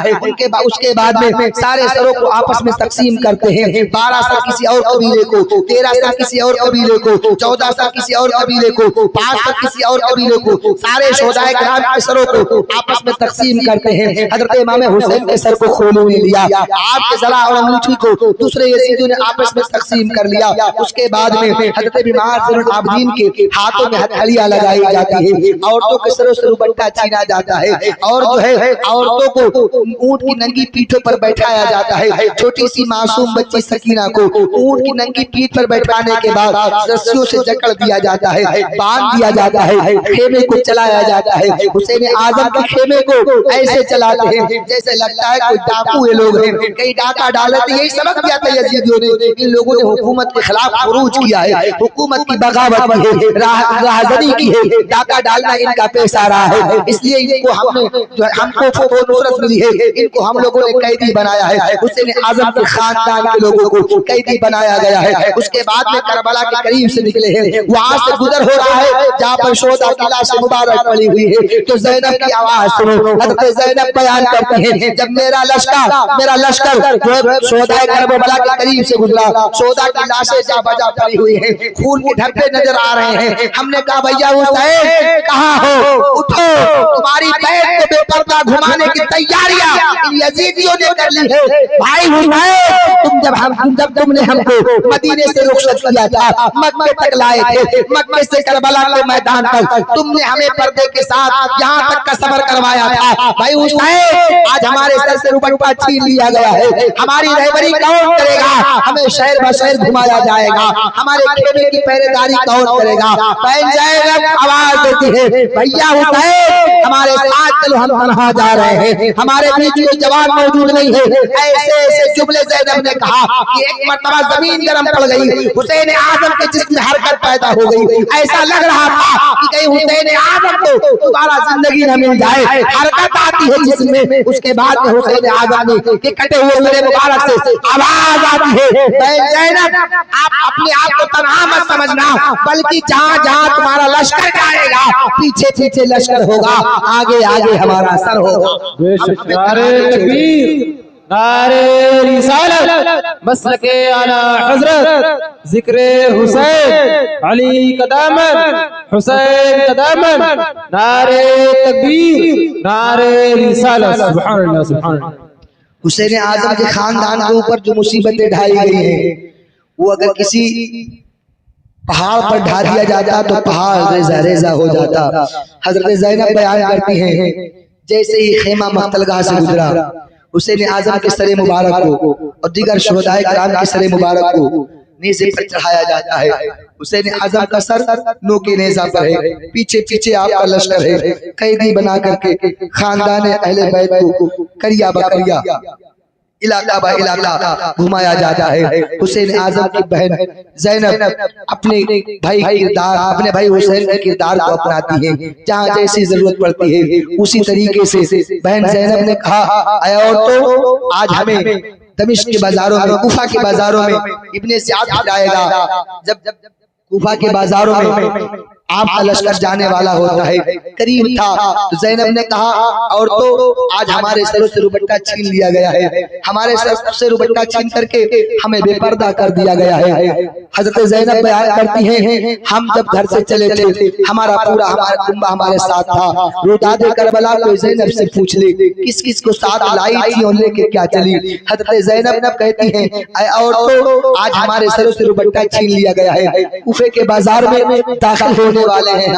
उसके बाद में सारे सरों को आपस में तकसीम करते हैं। 12 सर किसी और कबीले को, 13 सर किसी और कबीले को, 14 सर किसी और कबीले को, 5 सर किसी और कबीले को, सारे शोहदाए किराम के सरों को आपस में तकसीम करते हैं। हजरत इमाम हुसैन के सर को खोलू ने लिया, आपके जरा और अंगूठी को दूसरे यजीदियों ने आपस में तकसीम कर लिया। उसके बाद में हजरत बीमार ज़ैनुल आबिदीन के हाथों में हथकड़ियां लगाई जाती है, औरतों के सरों से दुपट्टा छीना जाता है, और जो है औरतों को ऊंट की नंगी पीठों पर बैठाया जाता है। छोटी सी मासूम बच्ची सकीना को ऊंट की नंगी पीठ पर बैठाने के बाद रस्सियों से जकड़ दिया जाता है, बांध दिया जाता है, खेमे को चलाया जाता है। हुसैन आजम के खेमे को ऐसे चलाते हैं जैसे लगता है कोई डाकू ये लोग हैं, कई डाका डाले थे। यही सबक दिया था यजीदियों ने, इन लोगों ने हुकूमत के खिलाफ खुरूज किया है, हुकूमत की बगावत की है, राहज़नी की है, डाका डालना इनका पेशा रहा है। इसलिए इनको हमको नुसरत मिली है, इनको हम लोगों ने कैदी बनाया है। हुसैन आजम के खानदान के लोगों को कैदी बनाया गया है। उसके बाद में करबला के करीब से निकले हैं, वहां से गुजर हो रहा है जहाँ पर शोहदा की लाश मुबारक पड़ी हुई है। तो ज़ैनब की आवाज सुनो, हज़रत ज़ैनब बयान करती हैं, जब मेरा लश्कर शोहदा करबला के करीब से गुजरा, शोहदा की लाशें जा बजा पड़ी हुई हैं, खून के धब्बे नजर आ रहे हैं। हमने कहा भैया हुसैन कहाँ हो, उठो, तुम्हारी बैत को बेपर्दा घुमाने की तैयारियां यजीदियों ने कर ली है। भाई हुसैन जब तुमने हमको मदीने से रुखसत किया था, मक्के तक लाए थे, मक्के से करबला के मैदान तक तुमने हमें पर्दे के साथ यहाँ तक का सफर करवाया था। भाई हुसैन आज हमारे सर से दुपट्टा छीन लिया गया है, हमारी रहबरी कौन करेगा, हमें शहर ब शहर घुमाया जाएगा, हमारे खेमे की पहरेदारी कौन करेगा। बहन ज़ैनब आवाज देती है, भैया हुसैन हमारे साथ चलो, हम तन्हा जा रहे हैं, हमारे बीच में जवान मौजूद नहीं है। ऐसे ऐसे जुमले ज़ैनब ने कहा कि एक मर्तबा जमीन गर्म पड़ गई, हुसैन आजम के जिस्म में हरकत पैदा हो गई। ऐसा लग रहा था कि कहीं हुसैन आजम को दोबारा जिंदगी न मिल जाए, हरकत आती है जिस्म में। उसके बाद में हुसैन आजम के कटे हुए मेरे मुबारक से आवाज आती है, ज़ैनब आप अपने आप को तन्हा मत समझना, बल्कि जहाँ जहाँ तुम्हारा लश्कर जाएगा पीछे पीछे लश्कर होगा, आगे आगे हमारा सर होगा। नारे तकबीर, नारे रिसालत, मसलके आला हज़रत, जिक्रे हुसैन, अली कदामन, हुसैन कदामन, नारे तकबीर, नारे रिसालत, सुभान अल्लाह, सुभान अल्लाह। हुसैन आजम के खानदान के ऊपर जो मुसीबतें ढाई गई हैं, वो अगर किसी पहाड़ पर ढा दिया जाता तो पहाड़ रेजा रेजा हो जाता। हजरत ज़ैनब बयान करती हैं, जैसे ही खेमा मख्तलगाह से गुजरा, हुसैन आजम के सरे मुबारक को और दीगर शोहदाए किराम के सरे मुबारक को नेज़े पर चढ़ाया जाता है। हुसैन आजम का सर नोके नेज़ा पर है, पीछे पीछे आपका लश्कर है। कैदी बना करके खानदान अहले बैत को करिया बकरिया इलाका बा इलाका घुमाया जाता है। हुसैन आजम की बहन ज़ैनब अपने भाई किरदार अपने भाई हुसैन के किरदार को अपनाती है। जहाँ जैसी जरूरत पड़ती है उसी तरीके से बहन ज़ैनब ने कहा, और तो आज हमें दमिश्क के बाजारों में, कूफा के बाजारों में इब्ने ज़ियाद जाएगा। जब कूफा के बाजारों में आपका लश्कर जाने वाला होता है, करीब था, तो ज़ैनब ने कहा, और तो आज हमारे सरों से रुबट्टा छीन लिया गया है, हमारे सर से रुबट्टा छीन करके हमें बेपर्दा कर दिया गया है। हजरत ज़ैनब बयान करती हैं, हम जब घर से चले थे हमारा पूरा कुंबा हमारे साथ था। रुदादे करबला को ज़ैनब से पूछ ले किस किस को साथ लाई थी और लेके क्या चली। हजरत ज़ैनब कहती हैं, और तो आज हमारे सरों से रुबट्टा छीन लिया गया है, कूफे के बाजार में दाखिल वाले हैं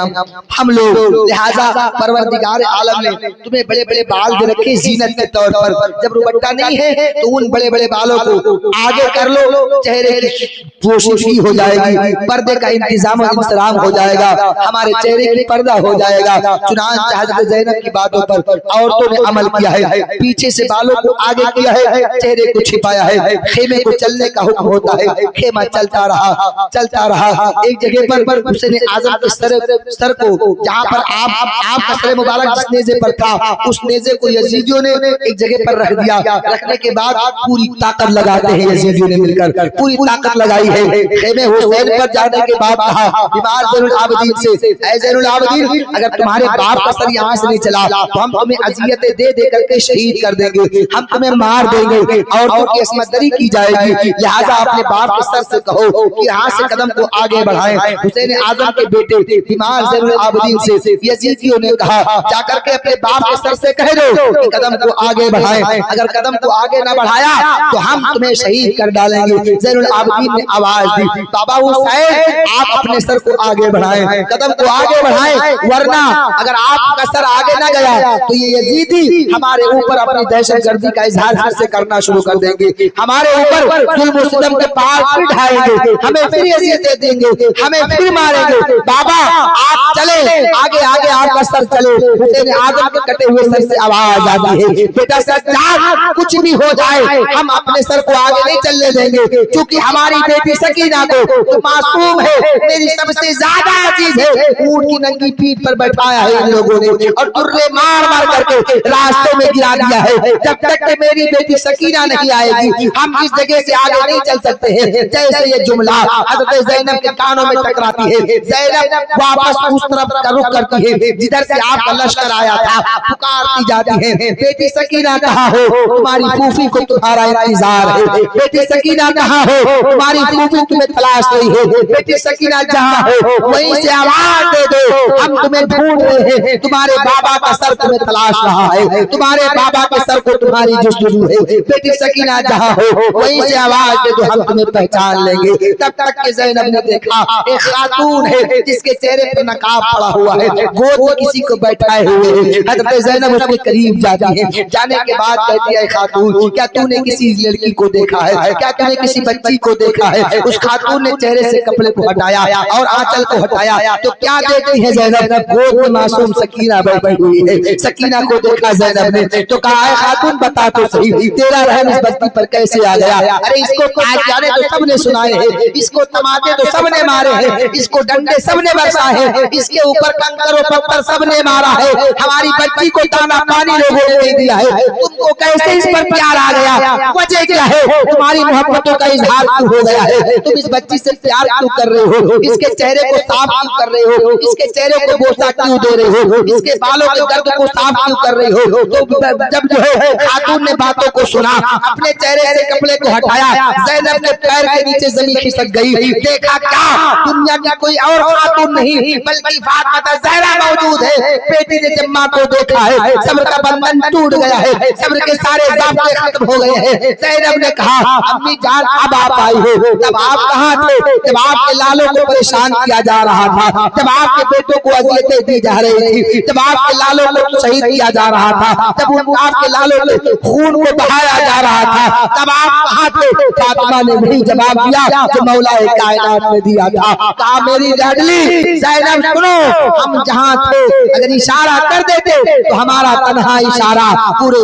हम लोग, लिहाजा परवरदिगार आलम ने तुम्हें बड़े बड़े बाल दे रखे जीनत के तौर पर। जब रुबट्टा नहीं है तो उन बड़े बड़े बालों को आगे कर लो, चेहरे की पोशीदी हो जाएगी, पर्दे का इंतजाम और इंतजाम हो जाएगा, हमारे चेहरे की पर्दा हो जाएगा। चुनांचे हज़रत ज़ैनब की बातों पर औरतों ने अमल किया है, पीछे से बालों को आगे किया है, चेहरे को छिपाया है। खेमे को चलने का हुक्म होता है, खेमा चलता रहा। एक जगह पर हुसैन आजम के सर को जहाँ पर आपका सर मुबारक जिस नेज़े पर था, उस नेज़े को यजीदियों ने एक जगह पर रख दिया। रखने के बाद पूरी ताकत लगाते हैं यजीदियों ने मिलकर, पूरी ताकत लगाई है। खेमे हुसैन पर जाने के बाद कहा बीमार ज़ैनुल आबिदीन से, ऐ ज़ैनुल आबिदीन, अगर तुम्हारे बाप का सर यहाँ से नहीं चला तो हम तुम्हें अज़ियतें दे दे करके शहीद कर देंगे, हम तुम्हें मार देंगे और तुमकी अस्मत दरी की जाएगी। लिहाजा अपने बाप के सर से कहो कि यहाँ से कदम को आगे बढ़ाएं। हुसैन आजम के बेटे बीमार ज़ैनुल आबिदीन से यजीदियों ने कहा, जाकर के अपने बाप के सर से कह दो कि कदम को आगे बढ़ाएं, अगर कदम को आगे न बढ़ाया तो हम तुम्हें शहीद कर डालेंगे। ज़ैनुल आबिदीन ने आवाज दी, बाबा हुसैन आप अपने सर को आगे बढ़ाएं, कदम को आगे बढ़ाएं, वरना अगर आपका सर आगे न गया तो ये यजीदी हमारे ऊपर अपनी दहशतगर्दी का इजहार फिर से करना शुरू कर देंगे, हमारे ऊपर जुल्म और सितम के पाल फिर ढाएंगे, हमें फिर अज़ियतें देंगे, हमें फिर मारेंगे। बाबा आप चले आगे आगे, आपका सर चले। हुसैन आजम के कटे हुए सर से आवाज आती है, बेटा सज्जाद कुछ भी हो जाए हम अपने सर को आगे नहीं चलने देंगे, क्योंकि हमारी बेटी सकीना को तो मासूम है, मेरी सबसे ज्यादा अजीज है। ऊंट की नंगी पीठ पर बैठाया है इन लोगों ने और दुर्रे मार मार करके रास्ते में गिरा दिया है। जब तक कि मेरी बेटी सकीना नहीं आएगी हम इस जगह से आगे नहीं चल सकते हैं। जैसे ये जुमला हज़रत ज़ैनब के कानों में टकराती है, ज़ैनब वापस उस तरफ का रुख करती है जिधर से आपका लश्कर आया था, पुकारती जाती है, बेटी सकीना कहाँ हो, तुम्हारी फूफी को तुम्हारा इंतजार है, बेटी सकीना कहाँ हो, तुम्हारी फूफी तुम्हें तलाश रही है, बेटी सकीना जहाँ हो वहीं से आवाज दे दो, हम तुम्हें ढूंढ रहे हैं, तुम्हारे बाबा का सर तुम्हें तलाश रहा है, तुम्हारे बाबा के सर को तुम्हारी जुस्तजू है, बेटी सकीना जहाँ हो वहीं से आवाज दे दो, हम तुम्हें पहचान लेंगे। तब तक के ज़ैनब ने देखा एक खातून है जिसके चेहरे पर नकाब पड़ा हुआ है, गोद में किसी को बैठाए हुए है। हज़रत ज़ैनब उसके करीब जाती है, जाने के बाद कहती है, खातून क्या तूने किसी लड़की को देखा है, क्या तूने किसी बच्ची को देखा है? उस खातून ने चेहरे से कपड़े को हटाया और आंचल को हटाया तो क्या देखती है ज़ैनब, गोद में मासूम सकीना बैठी हुई है। सकीना को देखा ज़ैनब ने तो कहा, है खातून बता तो सही तेरा रहम इस बस्ती पर कैसे आ गया? अरे इसको ताने तो सबने सुनाए हैं, इसको तमाचे तो सबने मारे हैं, इसको डंडे सबने बरसाए हैं, इसके ऊपर कंकर और पत्थर सबने मारा है, हमारी बच्ची को दाना पानी लोगों ने नहीं दिया है, तुमको कैसे इस पर प्यार आ गया? वजह क्या है? तुम्हारी मोहब्बतों का इजहार क्यों हो गया है? तुम इस बच्ची से प्यार क्यों कर रहे हो? इसके चेहरे को साफ क्यों कर रहे हो? इसके चेहरे को बोसा क्यों दे रहे हो? इसके बालों के दर्द को साफ क्यों कर रहे हो? तो जब जो है खातून ने बातों को सुना, अपने चेहरे से कपड़े को हटाया, ज़ैनब के पैर के नीचे जमीन खिसक गई। देखा क्या दुनिया की कोई और खातून नहीं बल्कि फातिमा ज़हरा मौजूद मौजूद है। बेटी ने जब माँ को देखा है, सब्र का बंधन टूट गया है, सब्र के सारे ज़ाब्ते खत्म हो गए हैं। ज़ैनब ने कहा, अम्मी जान अब आप आई हो, तब आप कहाँ थे? जब आपके लालों को परेशान किया जा रहा था, जब आपके बेटों को अज़ियतें दी जा रही थी, जब आपके लालों को शहीद किया जा रहा था, जब आपके लालों के खून को बहाया जा रहा था, तब आप कहाँ थे? फातिमा ने वही जवाब दिया जो मौलाए कायनात ने दिया था। कहा, मेरी लाडली ज़ैनब सुनो, हम जहाँ थे अगर इशारा कर देते तो हमारा तन्हा इशारा पूरे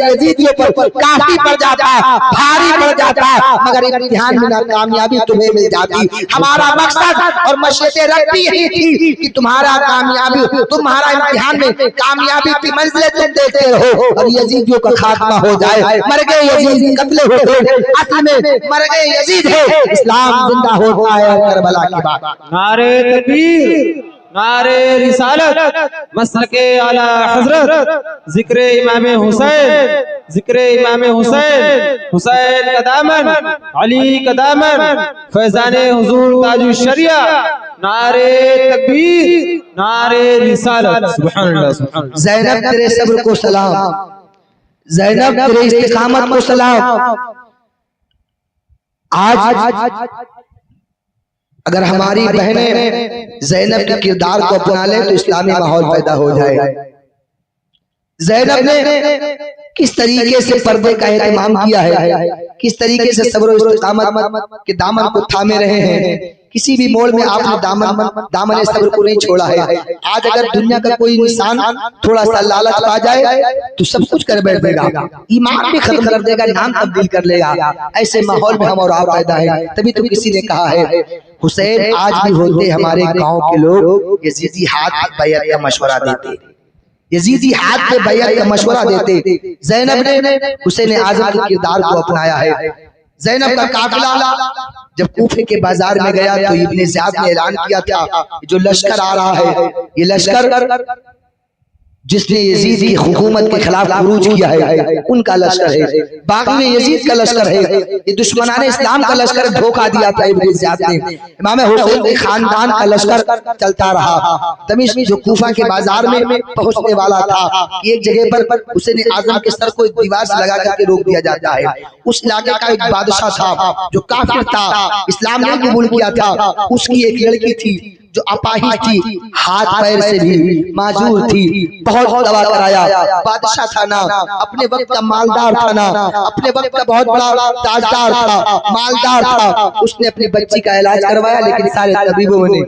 यजीदियों पर काफी पड़ जाता, भारी पड़ जाता, मगर इम्तिहान में नाकामयाबी तुम्हें मिल जाती। हमारा मकसद और मशक़तें रखती यही थी कि तुम्हारा इम्तिहान में कामयाबी की मंजिलें तुम देखते रहो और यजीदियों का खात्मा हो जाए। मर गए यजीद, कत्ल होते, असल में मर गए यजीद है, इस्लाम जिंदा होता है करबला के बाद। नारे तकबीर, नारे रिसालत, मसलके आला हजरत, जिक्र इमाम हुसैन, जिक्र इमाम हुसैन, हुसैन का दामन, अली का दामन, फैजाने हुजूर ताजुल शरिया। नारे तकबीर, नारे रिसालत, सुभान अल्लाह, सुभान अल्लाह। ज़ैनब तेरे सब्र को सलाम, ज़ैनब तेरे इस्तिकामत को सलाम। आज अगर हमारी बहनें ज़ैनब के किरदार को अपना लें तो इस्लामी माहौल पैदा हो जाए। ज़ैनब ने किस तरीके से पर्दे का एहतमाम किया है, किस तरीके से सब्र और इस्तिकामत के दामन को थामे रहे हैं। किसी भी मोड़ में आपने दामन सब्र को नहीं छोड़ा है। आज अगर दुनिया का कोई इंसान थोड़ा सा लालच पा जाए तो सब कुछ कर बैठ देगा, ईमान भी खत्म कर देगा, नाम तब्दील कर लेगा। ऐसे माहौल में हम और आप पैदा है। तभी तो किसी ने कहा है, हुसैन आज भी होते हमारे गाँव के लोग यजीदी हाथ में बैयत का मशवरा देते, यजीदी हाथ में बैयत का मशवरा देते। ज़ैनब ने हुसैन आज़म के किरदार को अपनाया है। ज़ैनब का काफिला जब कूफे के बाजार में गया तो इब्ने ज़ियाद ने ऐलान किया था, जो लश्कर आ रहा है, ये लश्कर जिसने यजीद की हुकूमत के खिलाफ उरूज किया है, उनका लश्कर है। बाकी में यजीद का लश्कर है। ये दुश्मनाने इस्लाम का लश्कर धोखा दिया था इब्ने ज़ियाद ने। इमाम हुसैन के खानदान का लश्कर चलता रहा। तभी जो कूफा के बाजार में पहुंचने वाला था, एक जगह पर हुसैन आज़म के सर को एक दीवार से लगा करके रोक दिया जाता है। उस इलाके का एक बादशाह था जो काफिर था, इस्लाम ने कबूल किया था। उसकी एक लड़की थी जो अपाहिज थी, हाथ पैर से भी माजूर थी, बहुत दवा कराया। बादशाह था ना, अपने वक्त का मालदार था ना, अपने वक्त का बहुत बड़ा ताजदार था, मालदार था। उसने अपनी बच्ची का इलाज करवाया, लेकिन सारे तबीबों ने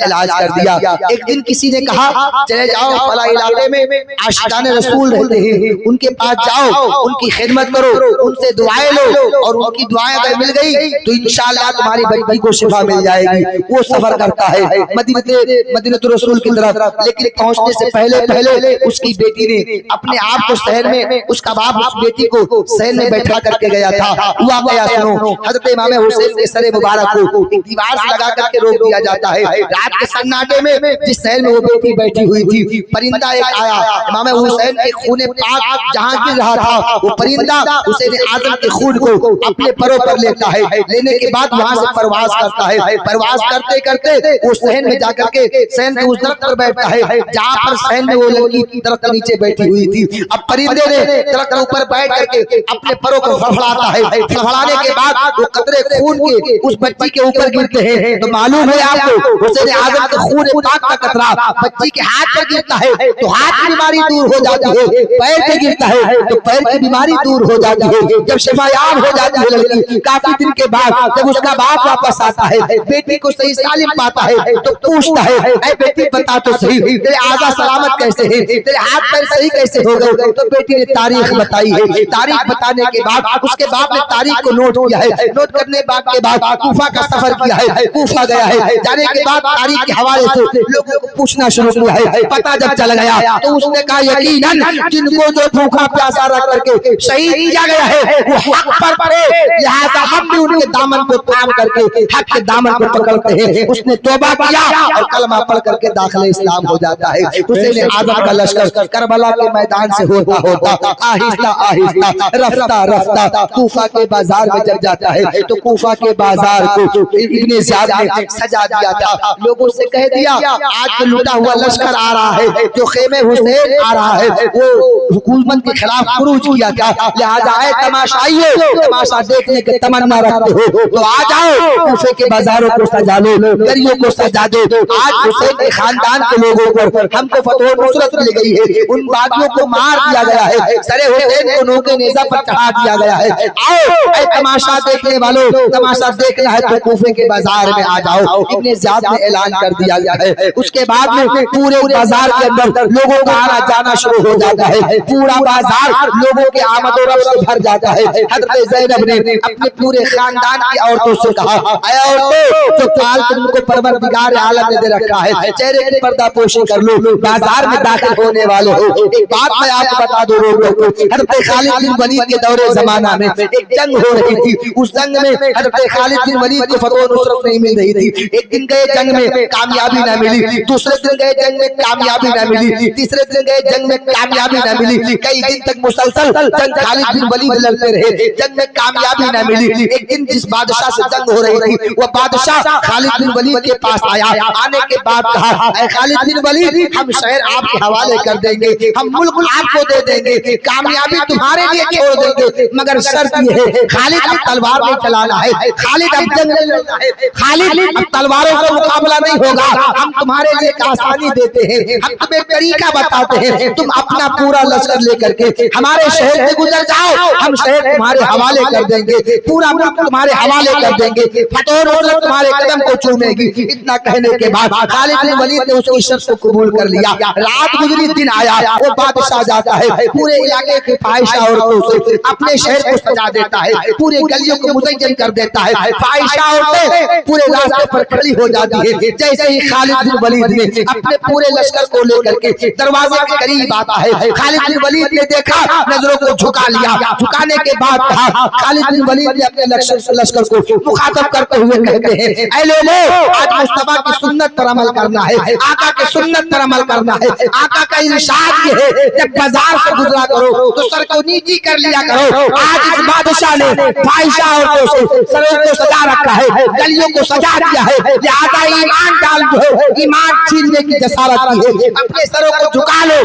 इलाज कर दिया। एक दिन किसी ने कहा, चले जाओ फला इलाके में आशिकाने रसूल रहते हैं, उनके पास जाओ, उनकी खिदमत करो, उनसे दुआएं लो, और उनकी दुआएं अगर मिल गई तो इंशाअल्लाह तुम्हारी बच्ची को शिफा मिल जाएगी। वो सफर करता है मदीनतुर रसूल की तरफ, लेकिन पहुंचने से पहले उसकी बेटी ने अपने आप को शहर में, उसका बाप उस बेटी को शहर में बैठा करके गया था। हुआ गया सुनो, हजरत इमाम हुसैन के सरे मुबारक को एक दीवार से लगा करके रोक दिया जाता है। रात के सन्नाटे में जिस शहर में वो बेटी बैठी हुई थी, परिंदा एक आया, इमाम हुसैन के खून पाक जहाँ गिर रहा था, वो परिंदा हुसैन आज़म के खून को अपने परों पर लेता है। लेने के बाद वहाँ से परवाज करता है। परवाज करते करते वो सहन में जाकर के सहन के उस दरख्त पर बैठता है जहाँ पर सहन में वो लड़की दरख्त के नीचे बैठी हुई थी। अब परिंदे ने दरख्त के ऊपर बैठ करके अपने परों को फड़फड़ाता है। फड़फड़ाने के बाद वो कतरे खून के उस बच्ची के ऊपर गिरते हैं। तो मालूम है आपको, हुसैन आज़म के खून पाक का कतरा बच्ची के हाथ पर गिरता है तो हाथ की बीमारी दूर हो जाती है, पैर पे गिरता है तो पैर की बीमारी दूर हो जाती है। जब शिफायाब हो जाती है लड़की, काफी दिन के बाद जब उसका बाप वापस आता है, बेटी को सही सालिम पाता है तो पूछता है, ऐ बेटी बता तो सही, तेरे आजा सलामत कैसे है, तेरे हाथ पैर सही कैसे हो गए? तो बेटी ने तारीख बताई है। तारीख बताने के बाद उसके बाप ने तारीख को नोट किया है। नोट करने के बाद कूफा का सफर किया है, कूफा गया है। जाने के बाद तारीख के हवाले से लोगों को पूछना शुरू किया है। पता जब चल गया तो उसने कहा, यकीनन जिनको जो भूखा प्यासा रख करके शहीद किया गया है वो हक पर पड़े, लिहाजा हम भी उनके दामन को थाम करके हक के दामन को पकड़ते हैं। उसने तौबा लिया और कलमा पढ़ करके दाखिल इस्लाम हो जाता है। हुसैन आजम का लश्कर करबला के मैदान से होता होता आहिस्ता आहिस्ता रफ्ता रफ्ता कूफा के बाजार में जब जाता है तो कूफा के बाजार को इब्ने ज़ियाद ने सजा दिया था। लोगों से कह दिया आज लुटा हुआ लश्कर आ रहा है, जो खेमे हुसैन आ रहा है वो हुकूमत के खिलाफ खुरूज किया था, लिहाजा है तमाशाइयों, तमाशा देखने के तमन्ना रखते हो तो आ जाओ, कूफे के बाजारों को सजा लो, गलियों को सजा दो। आज हुसैन के खानदान के लोगों पर हमको फतह नुसरत मिल गई है, उन बागियों को मार दिया गया है, सरे हुसैन को नोके नेज़ा पर चढ़ा दिया गया है। आओ तमाशा देखने वालों, तमाशा देखना है तो कूफे के बाजार में आ जाओ। इब्ने ज़ियाद ने ऐलान कर दिया गया है। उसके बाद में पूरे बाजार के अंदर लोगों का आना जाना शुरू हो जाता है, पूरा बाजार लोगों के आमद और रफ्त से भर जाता है। हज़रत ज़ैनब ने अपने पूरे खानदान की औरतों से कहा, ऐ औरतों, जो काल तुमको परवरदिगार आलम ने दे रखा है, चेहरे की पर्दापोशी कर लो, बाजार में दाखिल होने वाले हो। एक बात मैं आपको बता दूं लोगों को, हज़रत खालिद बिन वलीद के दौरे ज़माना में एक जंग हो रही थी। उस जंग में हज़रत खालिद बिन वलीद को फतह नुसरत नहीं मिल रही थी। एक दिन गए जंग में कामयाबी न मिली, दूसरे दिन गए जंग में कामयाबी न मिली, तीसरे दिन गए जंग में कामयाबी न मिली। कई दिन तक मुसलसल जंग खालिद बिन वलीद लड़ते रहे, जंग में कामयाबी न मिली। एक दिन जिस बादशाह से जंग हो रही थी वो बादशाह खालिद बिन वलीद के पास आया। आने के बाद कहा, ऐ खालिद बिन वलीद, हम शहर आपके हवाले कर देंगे, हम मुल्क आपको दे देंगे, कामयाबी तुम्हारे लिए छोड़ देंगे, मगर शर्त ये है खालिद अब तलवार नहीं चलाना है, खालिद अब जंग नहीं लड़ना है, खालिद अब तलवारों का मुकाबला नहीं होगा, हम तुम्हारे लिए एक आसानी देते हैं, हम तुम्हें तरीका बताते हैं, तुम अपना पूरा लश्कर लेकर के हमारे शहर से गुजर जाओ, हम शहर तुम्हारे हवाले कर देंगे, पूरा मुल्क तुम्हारे हवाले कर देंगे, फतह नुसरत तुम्हारे कदम को चूमेगी। इतना कहने के बाद खालिद बिन वलीद ने उसकी शर्त को कबूल कर लिया। रात गुजरी, दिन आया, वो बादशाह जाता है, पूरे इलाके के फाहिशा औरतों से अपने शहर को सजा देता है, पूरे गलियों को मुज़य्यन कर देता है। फाहिशा औरतें पूरे रास्ते पर खड़ी हो जाती है। जैसे ही खालिद बिन वलीद ने अपने पूरे लश्कर को लेकर के दरवाजे के करीब आता है, खालिद बिन वलीद ने देखा, नजरों को झुका लिया। झुकाने के बाद कहा, खालिद बिन वलीद ने अपने लश्कर को मुखातब करते हुए कहते हैं, ऐ लोगों, आज मुस्तफा की सुन्नत पर अमल करना है, आका की सुन्नत पर अमल करना है। आका का इरशाद ये है, जब बाजार से गुजरा करो तो सर को नीची कर लिया करो। आज इस बादशाह ने फाहिशा औरतों से सरों को सजा रखा है, गलियों को सजा दिया है, लिहाजा ईमान डाल दो, ईमान छीनने की जसारत की है, अपने सरों को झुका लो।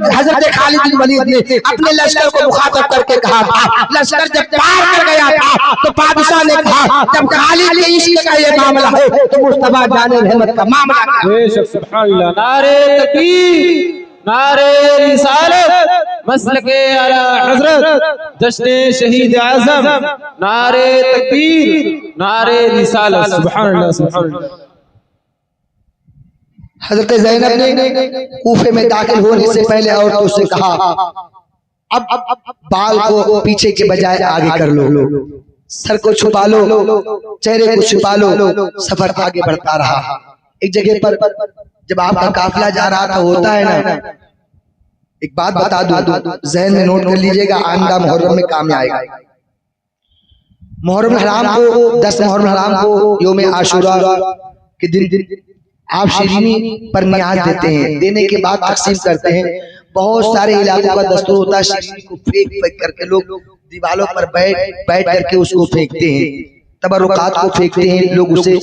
हजरत खालिद बिन वलीद ने अपने लश्कर को मुखातब करके कहा था, लश्कर जब पार कर गया था तो बादशाह ने कहा, जब खालिद के इश्क का ये मामला है तो मुस्तफा जाने रहमत का मामला है। सुभान अल्लाह, नारे तकबीर, नारे रिसालत, मसलके आला हजरत, जश्न शहीद आज़म, नारे तकबीर, नारे रिसालत। सुभान अल्लाह, सुभान अल्लाह। हजरत ज़ैनब ने कूफे में दाखिल होने से पहले औरतों से कहा, अब बाल को पीछे के बजाय आगे कर लो, सर को छुपा लो, चेहरे को छुपा लो। सफर आगे बढ़ता रहा। एक जगह पर जब आपका काफिला जा रहा था, होता है ना, एक बात बता दूं, ज़हन में नोट कर लीजिएगा, आइंदा मुहर्रम में काम में आएगा। मुहर्रम हराम को 10 मुहर्रम हराम को यौम आशूरा के दिन आप शीरीनी पर नियाज देते हैं, देने के बाद तकसीम करते हैं। बहुत सारे इलाकों का दस्तूर होता है, शीरीनी को फेंक करके लोग दीवारों पर बैठ करके उसको फेंकते हैं, तबरुकात को फेंकते हैं, लोग उसे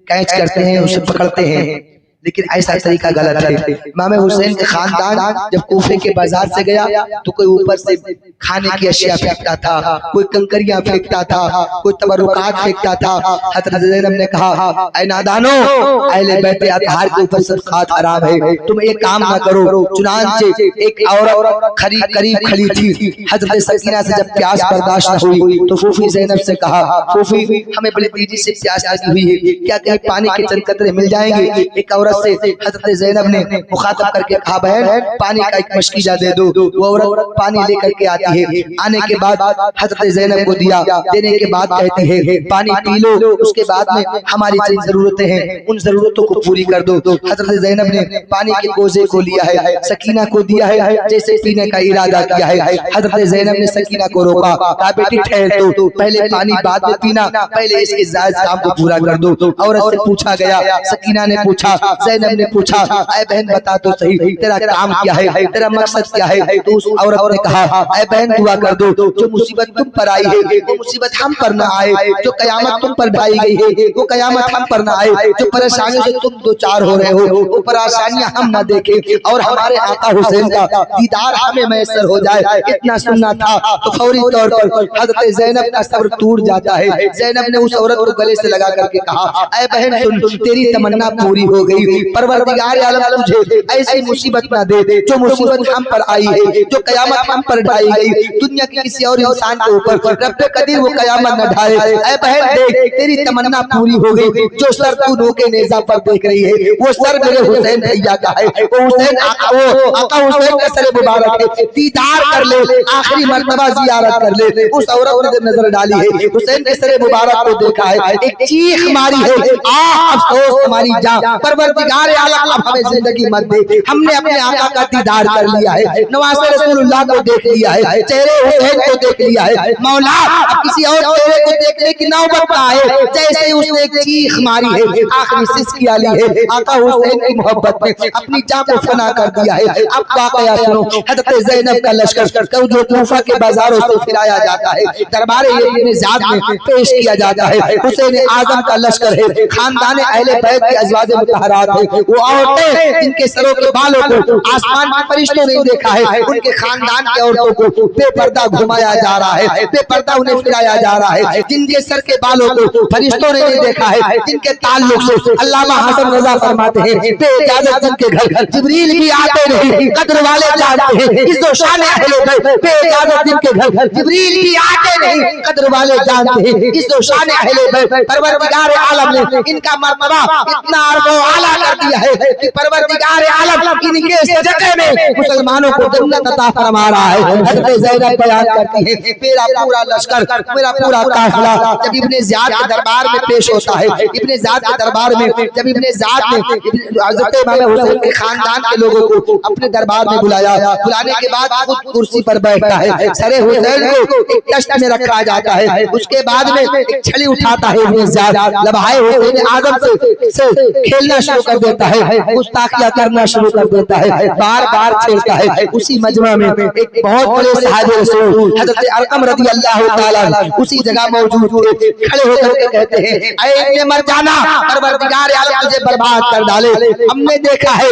कैच करते हैं, उसे पकड़ते हैं, लेकिन ऐसा तरीका गलत है। इमाम हुसैन के खानदान जब कूफे के बाजार से गया तो कोई ऊपर से खाने की अशिया फेंकता था, कोई कंकरियां फेंकता था, कोई तबरुकात फेंकता था। हज़रत ज़ैनब ने कहा, ऐ नादानो, अहले बैत अतहार के ऊपर सदक़ात हराम है, तुम एक काम ना करो। चुनांचे एक औरत करीब खड़ी थी। हज़रत सकीना से जब प्यास बर्दाश्त न हुई तो फूफी ज़ैनब से कहा, फूफी हमें बड़ी तेजी से प्यास लगी हुई है, क्या कहीं पानी के चंद कतरे मिल जाएंगे? एक औरत औरत से हजरत ज़ैनब ने मुखातब करके कहा, बहन पानी का एक मशकीजा दे दो। वो औरत पानी लेकर के आती है। आने के बाद हजरत ज़ैनब को दिया। देने के बाद कहती है, पानी पी लो, उसके बाद में हमारी जिन जरूरतें हैं उन जरूरतों को पूरी कर दो। हजरत ज़ैनब ने पानी के कोजे को लिया है, सकीना को दिया है, जैसे पीने का इरादा किया है। हजरत ज़ैनब ने सकीना को रोका, कहा बेटी ठहर दो, पहले पानी बाद में पीना, पहले इसके जायज काम को पूरा कर दो। औरत से पूछा गया, सकीना ने पूछा, ज़ैनब ने पूछा, ऐ बहन बता तो सही तेरा काम क्या है, तेरा मकसद क्या है। तो उस औरत ने कहा, ऐ बहन दुआ कर दो, जो मुसीबत तुम पर आई है वो मुसीबत हम पर न आए, जो कयामत तुम पर ढाई गई है वो कयामत हम पर न आए, जो परेशानियों से तुम दो चार हो रहे हो वो परेशानियां हम न देखें, और हमारे आका हुसैन का दीदार हमें मैसर हो जाए। इतना सुनना था तो फौरी तौर पर हजरत ज़ैनब का सब्र टूट जाता है। ज़ैनब ने उस औरत को गले से लगा करके कहा, ऐ बहन सुन, तेरी तमन्ना पूरी हो गई, परवरदिगार आलम तुझे ऐसी मुसीबत न दे जो मुसीबत हम पर आई है, जो कयामत हम पर ढाई गई। दुनिया के किसी और इंसान के ऊपर रब्बे कदीर वो कयामत न ढाए। ऐ बहन देख, तेरी तमन्ना पूरी हो गई। जो सर तू नोके नेज़ा पर देख रही है वो सर मेरे हुसैन भैया का है। वो हुसैन आका हुसैन का सर मुबारक है, दीदार कर ले, आखिरी मर्तबा जियारत कर ले। उस औरत ने नजर डाली है, हुसैन के सर मुबारक को देखा है, एक चीख मारी है, अफसोस हमारी जान, परवरदिगार आलम अब हमें जिंदगी मत दे, हमने अपने आका का दीदार कर लिया है, नवाज़े रसूलुल्लाह को देख लिया है, चेहरे हुसैन को देख लिया है, मौला अब किसी और चेहरे को देखने की नौबत ना आए। जैसे ही उसने एक चीख मारी है, आखिरी सिसकियां ली है, आका हुसैन की मोहब्बत में अपनी जान को फना कर दिया है। अब वाकया सुनो, हज़रत ज़ैनब का लश्कर जो कूफा के बाजारों से फिराया जाता है, दरबारे इब्न ज़ियाद में पेश किया जाता है। हुसैन आज़म का लश्कर है, खानदान अहले बैत के अज़वाज मुतहरात है, वो औरतें जिनके सरों के बालों को आसमान के फरिश्तों ने देखा है, उनके खानदान की औरतों को बेपर्दा घुमाया जा रहा है, बेपर्दा उन्हें फिराया जा रहा है, जिनके सर के बालों को फरिश्तों ने नहीं देखा है, जिनके ताल्लुक से अल्लामा हसन रज़ा फरमाते हैं, बेइजाजत जिनके घर जिब्रील भी आते नहीं, कद्र वाले जानते हैं इज़्ज़ो शान अहले बैत, बेइजाजत जिनके घर जिब्रील भी आते नहीं, कद्र वाले जानते हैं इज़्ज़ो शान अहले बैत। परवरदिगार आलम ने इनका मर्तबा इतना अर्फ़ो आला कर दिया है कि परवरदिगार आलम इनके सदक़े में मुसलमानों को जन्नत अता फरमा रहा है। हज़रत ज़ैनब बयान करती है, मेरा पूरा लश्कर, मेरा पूरा काफ़िला जब इब्न ज़ियाद के दरबार में पेश होता है, इब्न ज़ियाद के दरबार में जब इब्न ज़ियाद ने हज़रत इमाम हुसैन के खानदान के लोगों को अपने दरबार में बुलाया, बुलाने के बाद खुद कुर्सी पर बैठता है, सरे हुसैन को एक तश्त में रखा जाता है, उसके बाद में एक छड़ी उठाता है इब्न ज़ियाद, लबहाए हुसैन आज़म से खेलना शुरू कर देता है, गुस्ताखियां करना शुरू कर देता है, बार बार छेड़ता है। उसी मजमा में एक बहुत बड़े साहिब रसूल हज़रत अरकम रज़ियल्लाहु ताला उसी जगह मौजूद थे, खड़े होकर के कहते हैं, ऐ इब्न मरजाना, परवरदिगार आलम तुझे बर्बाद कर डाले, हमने देखा है,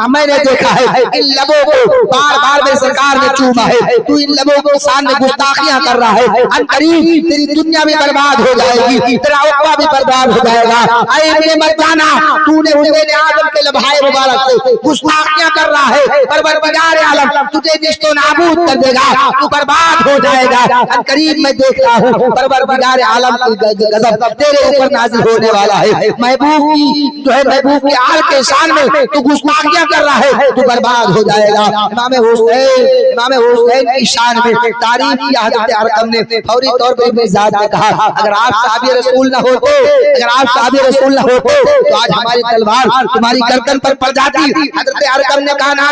मैंने देखा है इन लबों को बार बार मेरे सरकार ने चूमा है, तू इन लबों के सामने गुस्ताखियां कर रहा है, अनकरीब तेरी दुनिया भी बर्बाद हो जाएगी, तेरा उक़बा भी बर्बाद हो जाएगा। ऐ इब्न मरजाना, तूने हुसैन आज़म के लबहाए मुबारक से गुस्ताखियां कर रहा है, परवरदिगार आलम तुझे निस्तो नाबूद कर देगा, तू बर्बाद हो जाएगा। अनकरीब मैं देख रहा हूँ परवरदिगार आलम की गज़ब तेरे ऊपर नाज़िल होने वाला है, महबूब की जो है महबूब के आल के शान में तू गुस्ताखियां कर रहा है, तू बर्बाद हो जाएगा। इमाम हुसैन की शान में तारीफ की हज़रत अरकम ने फौरी तौर पर इब्न ज़ियाद ने कहा, अगर आप साहब रसूल न होते, अगर आप साहब रसूल न होते तो आज हमारी तलवार तुम्हारी गर्दन पर पड़ जाती। हज़रत अरकम ने कहा, ना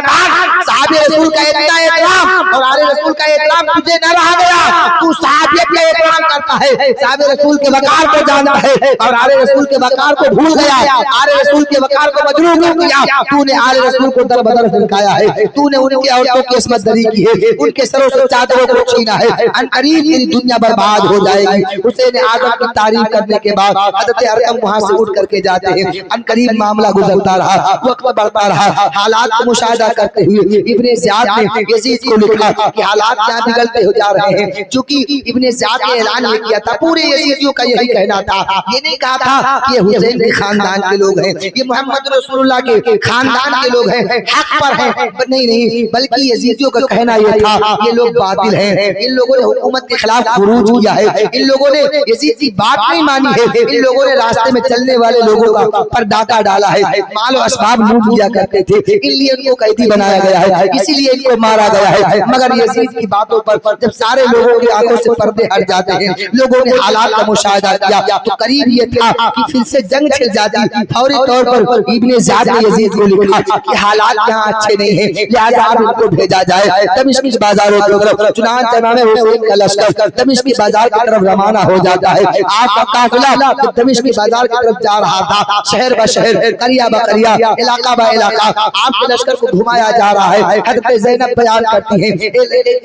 साहब रसूल का इतना एहतराम और आले रसूल का एहतराम तुझे न रहा गया, तू साहबियत का एहतराम करता है, साहब रसूल के वकार को जानता है और आले रसूल के वकार को भूल गया, आले रसूल के वकार को मजरूह कर दिया, तूने आले रसूल को दर बदर फिरकाया है, तूने उनकी औरतों की इस्मत दरी की है, उनके सरों से चादरों को छीना है, अनकरीब तेरी दुनिया बर्बाद हो जाएगी। हुसैन आज़म की तारीफ करने के बाद हज़रत अरकम वहां से उठ करके जाते हैं, अनकरीब मामला गुजरता रहा, वक्त बढ़ता रहा, हालात को मुशाहिदा करते हुए इब्न ज़ियाद ने यजीद को लिखा कि हालात क्या बिगड़ते हो जा रहे हैं, क्योंकि इब्न ज़ियाद ने ऐलान ये किया था, पूरे यजीदियों का यही कहना था, ये नहीं कहा था कि ये हुसैन के खानदान के लोग हैं, ये मोहम्मद रसूलुल्लाह के खानदान के लोग हैं, हक पर हैं, नहीं, बल्कि यजीदियों का कहना ये था ये लोग बातिल हैं, इन लोगों ने हुकूमत के खिलाफ खुरूज किया है, इन लोगों ने यजीद की बात नहीं मानी है, इन लोगों ने रास्ते में चलने वाले लोगों का पर डाका पट्टा डाला है, माल और असबाब लूट लिया करते थे, इसलिए इनको कैदी बनाया गया है, इसीलिए इनको मारा गया है। मगर यजीद की बातों पर जब सारे लोगों की आंखों से पर्दे हट जाते हैं, लोगों ने हालात का मुशाहिदा किया तो करीब ये था कि फिर से जंग छिड़ जाती। फौरी तौर पर इब्ने ज़ियाद ने यजीद को लिखा कि हालात यहाँ अच्छे नहीं है, लिहाजा आप इनको भेजा जाए दमिश्क के बाजारों की तरफ। चुनांचे इमाम हुसैन का लश्कर दमिश्क के बाजार की तरफ रवाना हो जाता है। आपका काफिला दमिश्क के बाजार की तरफ जा रहा था, शहर ब शहर, करिया ब करिया, इलाका ब इलाका आपके लश्कर को घुमाया जा रहा है। हज़रत ज़ैनब बयान करती हैं,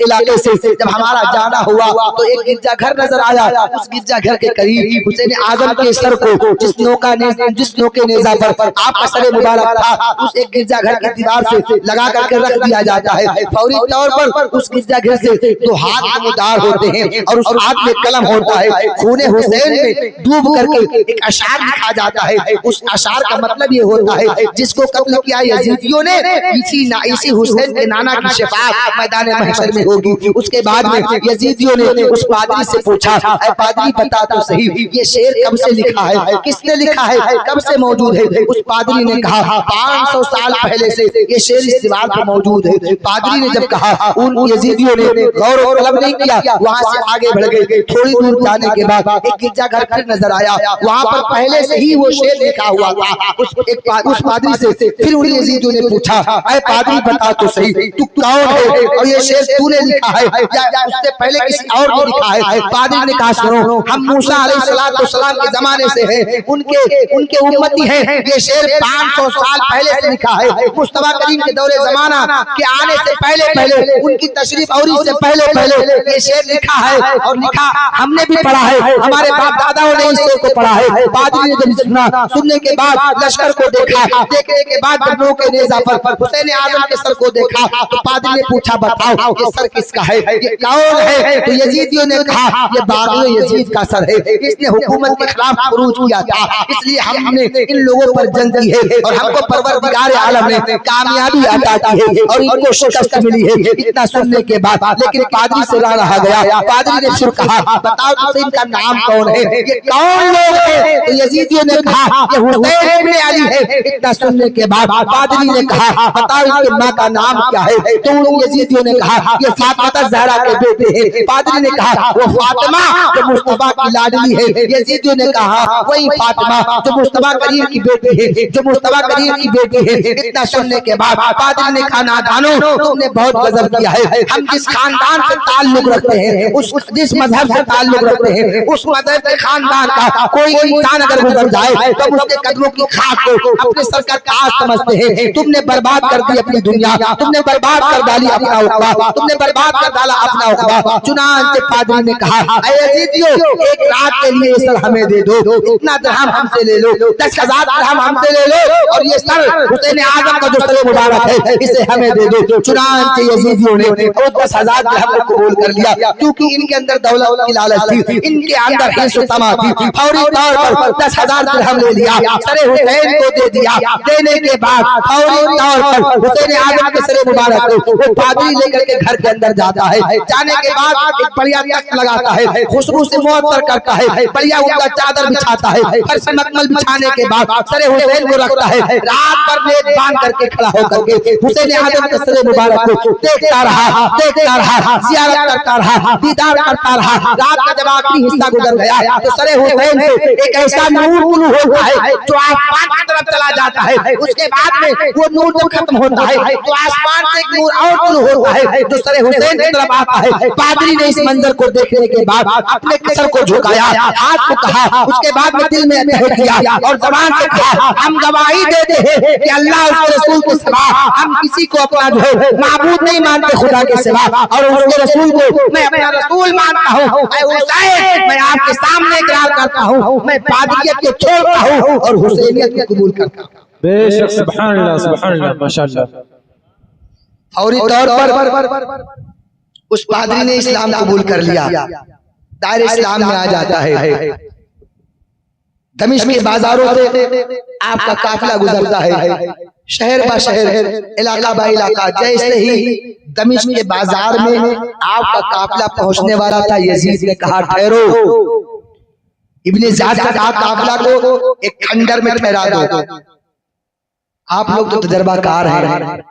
इलाके से जब हमारा जाना हुआ तो एक गिरजा घर नजर आया। उस गिरजा घर के करीब हुसैन आजम के सर को जिस नोके नेज़ा पर आपका सर मुबारक था, उस एक गिरजा घर की दीवार से लगा करके रख दिया जाता है। फौरी तौर पर उस गिरजा घर से दो हाथ नमूदार होते हैं और उस हाथ में कलम होता है। खूने हुसैन में डूब करके एक अशार लिखा जाता है। उस अशार का मतलब ये होता है, जिसको कत्ल किया यजीदियों ने, इसी हुसैन के नाना की शफाअत मैदान महशर में होगी। उसके बाद में यजीदियों ने उस पादरी से पूछा, ऐ पादरी बता तो सही, ये शेर कब से लिखा है, किसने लिखा है, कब से मौजूद है? उस पादरी ने कहा 500 साल पहले से ये शेर इस दीवार पर मौजूद है। पादरी ने जब कहा, उन यजीदियों ने गौर और तलब नहीं किया, वहाँ से आगे बढ़ गए। थोड़ी दूर जाने के बाद एक गिरजा घर फिर नजर आया, वहाँ पर पहले से ही वो शेर लिखा हुआ था। उस पादरी से फिर उन यजीदियों ने पूछा, ऐ पादरी बता तो सही, तू कौन है और ये शेर तूने लिखा है या उससे पहले किसी और ने लिखा है? पादरी ने कहा, सुनो, हम मूसा अलैहिस्सलाम के जमाने से हैं, उनके उम्मती हैं। ये शेर 500 साल पहले से लिखा है। मुस्तफा करीम के दौरे जमाना के आने से पहले उनकी तशरीफ और इससे पहले ये शेर लिखा है और लिखा हमने भी पढ़ा है, हमारे बाप दादाओं ने इस शेर को पढ़ा है। पादरी ने जब सुना, सुनने के बाद लश्कर को देखा, देखने के बाद जब लोगों के नेज़ा पर हुसैन आजम के सर को देखा तो पादरी ने पूछा, बताओ ये सर किसका है, ये कौन है? तो यजीदियों ने कहा, ये बाग़ी यजीद का सर है, इसने हुकूमत के खिलाफ खुरूज किया था, इसलिए हमने इन लोगों पर जंग की है और हमको परवरदिगार आलम ने कामयाबी अता की है और इनको शिकस्त मिली है। इतना सुनने के बाद लेकिन पादरी से रहा गया। पादरी ने फिर कहा, बताओ तो इनका नाम कौन है, ये कौन लोग हैं? तो यजीदियों ने कहा, ये हुसैन इब्ने अली है। इतना सुनने के बाद पादरी ने कहा, बताओ इनकी माँ का नाम क्या है? तो उन यजीदियों ने कहा, ये फातिमा ज़हरा के बेटे हैं। पादरी ने कहा, वो फातिमा जो मुस्तफा की लाडली है। यजीदियों ने कहा, वही फातिमा जो मुस्तफा करीम की बेटी है, जो मुस्तफा करीम की बेटी है। इतना सुनने के बाद पादरी ने कहा, नादानो, तुमने बहुत गजब किया है। हम जिस खानदान से ताल्लुक रखते हैं, जिस मजहब से ताल्लुक रखते हैं, उस मजहब के खानदान का कोई इंसान अगर गुजर जाए तो उसके कदमों की खाक को अपने सर का ताज समझते हैं। तुमने बर्बाद कर दी अपनी दुनिया, तुमने बर्बाद कर डाली अपना उक़बा, तुमने बर्बाद कर डाला अपना उक़बा। चुनांचे पादरी ने कहा, ऐ यजीदियों, एक रात के लिए ये सर हमें दे दो, इतना दरहम हमसे ले लो, 10,000 दरहम हमसे ले लो और ये सर हुसैन आजम का जो सर मुबारक है इसे हमें दे दो। चुनांचे यजीदियों ने 10,000 दरहम को कबूल कर लिया, क्योंकि इनके अंदर दौलत की लालच थी, इनके अंदर हिस्स व तमा थी। फौरी तौर पर 10,000 दरहम ले लिया, सर हुसैन को दे दिया। देने के बाद फौरी तौर पर हुसैन आजम के सर मुबारक को वो पादरी लेकर के घर के अंदर जाता है। जाने के बाद एक बढ़िया तख्त लगाता है, खुशबू से मुअत्तर करता है, बढ़िया उनका चादर बिछाता है, फर्श मखमल बिछाने के बाद सर हुसैन को रखता है। रात भर नेक बांध करके खड़ा होकर के हुसैन आजम के सर मुबारक को देखता रहा, ज़ियारत करता रहा, दीदार करता रहा। रात का जब आखिरी हिस्सा गुजर गया तो सर हुसैन से एक ऐसा नूर तुलू होता है जो आसमान की तरफ चला जाता है। उसके बाद में वो नूर जब खत्म होता है तो आसमान से एक नूर और तुलू होता है जो सर हुसैन की तरफ आता है। पादरी ने इस मंजर को देखने के बाद अपने सर को झुकाया, हाथ को कहा, उसके बाद में दिल में तय किया और ज़बान से कहा, हम गवाही देते हैं कि अल्लाह उसके रसूल के सिवा हम किसी को अपना जो है माबूद नहीं मानते खुदा के सिवा, और उसके रसूल को मैं अपना रसूल मानता हूँ। मैं आपके सामने इकरार करता हूँ, मैं पादरियत को छोड़ता हूँ और हुसैनियत को कबूल करता हूँ। बेशक, सुभान अल्लाह, माशाअल्लाह। फौरी तौर पर उस पादरी ने इस्लाम कबूल कर लिया, दायरे इस्लाम में आ जाता है। दमिश्क के बाजारों से आपका काफिला गुजरता है, शहर बा शहर, इलाका बा इलाका। जैसे ही दमिश्क के बाजार में आपका काफिला पहुंचने वाला था, यजीद ने कहा, ठहरो। इब्ने ज़ियाद ने कहा, काफिला को एक खंडर में ठहरा दो। आप लोग तो तजर्बाकार हैं,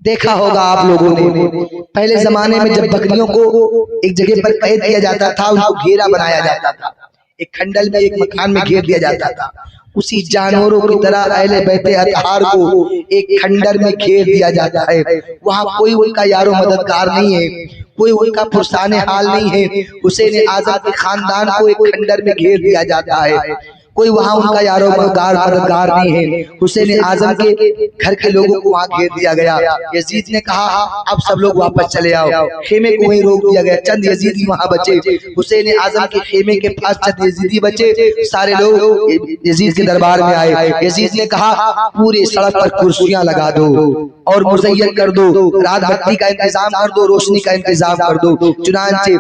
देखा होगा आप लोगों ने पहले जमाने में जब बकरियों को एक जगह पर कैद किया जाता था, उनको घेरा बनाया जाता था, एक खंडल में एक मकान में घेर दिया जाता था। उसी जानवरों की तरह अहले बैते अतहार को एक खंडर में घेर दिया जाता है। वहाँ कोई उनका यारो मददगार नहीं है, कोई उनका पुरसाने हाल नहीं है। हुसैन आजम के खानदान को एक खंडर में घेर दिया जाता है, कोई वहाँ उनका यारो मददगार नहीं है। हुसैन आजम के घर के लोगों को वहाँ घेर दिया गया। यजीद ने कहा अब सब लोग वापस चले आओ, खेमे को वहीं रोक दिया गया। चंद यजीदी वहाँ बचे, हुसैन आजम के खेमे के पास चंद यजीदी बचे। सारे लोग यजीद के दरबार में आए। यजीद ने कहा पूरी सड़क पर कुर्सियां लगा दो और मुज़य्यन कर दो, रात बत्ती का इंतजाम कर दो, रोशनी का इंतजाम कर दो। चुनांचे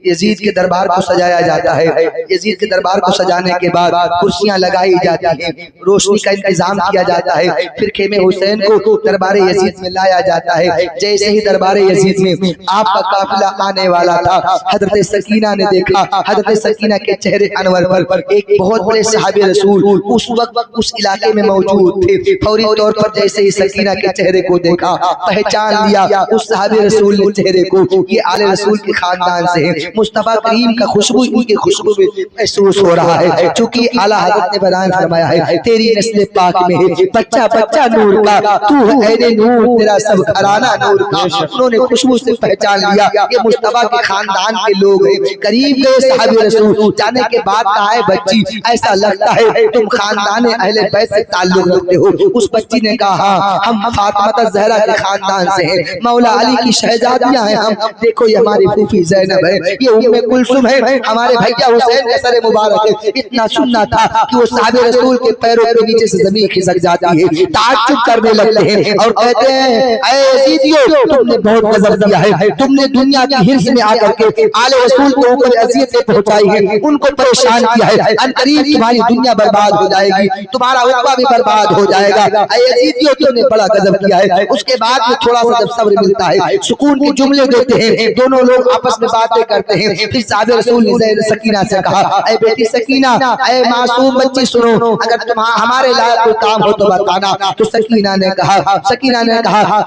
यजीद के दरबार को सजाया जाता है। यजीद के दरबार को सजाने के बाद कुर्सियां लगाई जाती हैं, रोशनी का इंतजाम किया जाता है। फिर खेमे हुसैन को दरबार यजीद में लाया जाता है। जैसे ही दरबार यजीद में आपका काफिला आने वाला था, हजरत सकीना ने देखा, हजरत सकीना के चेहरे अनवर पर एक बहुत बड़े सहाबे रसूल उस वक्त उस इलाके में मौजूद थे। फौरी तौर पर जैसे ही सकीना के चेहरे को देखा, पहचान लिया उस सहाबे रसूल ने चेहरे को, ये आले रसूल के खानदान से है। मुस्तफा करीम का खुशबू इनकी खुशबू में महसूस हो रहा है। चूंकि आला हज़रत ने बयान फरमाया है तेरी नस्ल पाक में है बच्चा बच्चा नूर का, तू है ऐने नूर, तेरा सब घराना नूर का। उन्होंने खुशबू से पहचान लिया ये मुस्तफा के खानदान के लोग हैं। करीब गए सहाबे रसूल, जाने के बाद कहा है बच्ची ऐसा लगता है तुम खानदान अहले बैत से ताल्लुक रखते हो। उस बच्ची ने कहा हम फातिमा ज़हरा के खानदान से हैं, मौला अली की शहजादियां हैं हम। देखो ये हमारी फूफी ज़ैनब है, ये उम्मे कुलसुम है, हमारे भैया हुसैन का सर मुबारक है। इतना सुनना था कि वो साहबे रसूल के पैरों के नीचे से जमीन खिसक जाती है, ताज्जुब करने लगते हैं और कहते हैं ऐ यजीदियों तुमने बहुत गजब किया है, तुमने दुनिया की हिर्स में आकर के आले रसूल के ऊपर अज़ियतें पहुंचाई है, उनको परेशान किया है। अनकरीब तुम्हारी दुनिया बर्बाद हो जाएगी, तुम्हारा उतबा भी बर्बाद हो जाएगा। ऐ यजीदियों तुमने बड़ा गजब किया है। उसके बाद में थोड़ा सा जब सब्र मिलता है, सुकून के जुमले देते हैं, दोनों लोग आपस में बातें करते हैं। फिर साहबे रसूल ने सकीना से कहा ऐ बेटी सकीना, ऐ मासूम बच्ची सुनो, अगर तुम हमारे लायक कोई काम हो तो बताना। तो सकीना ने कहा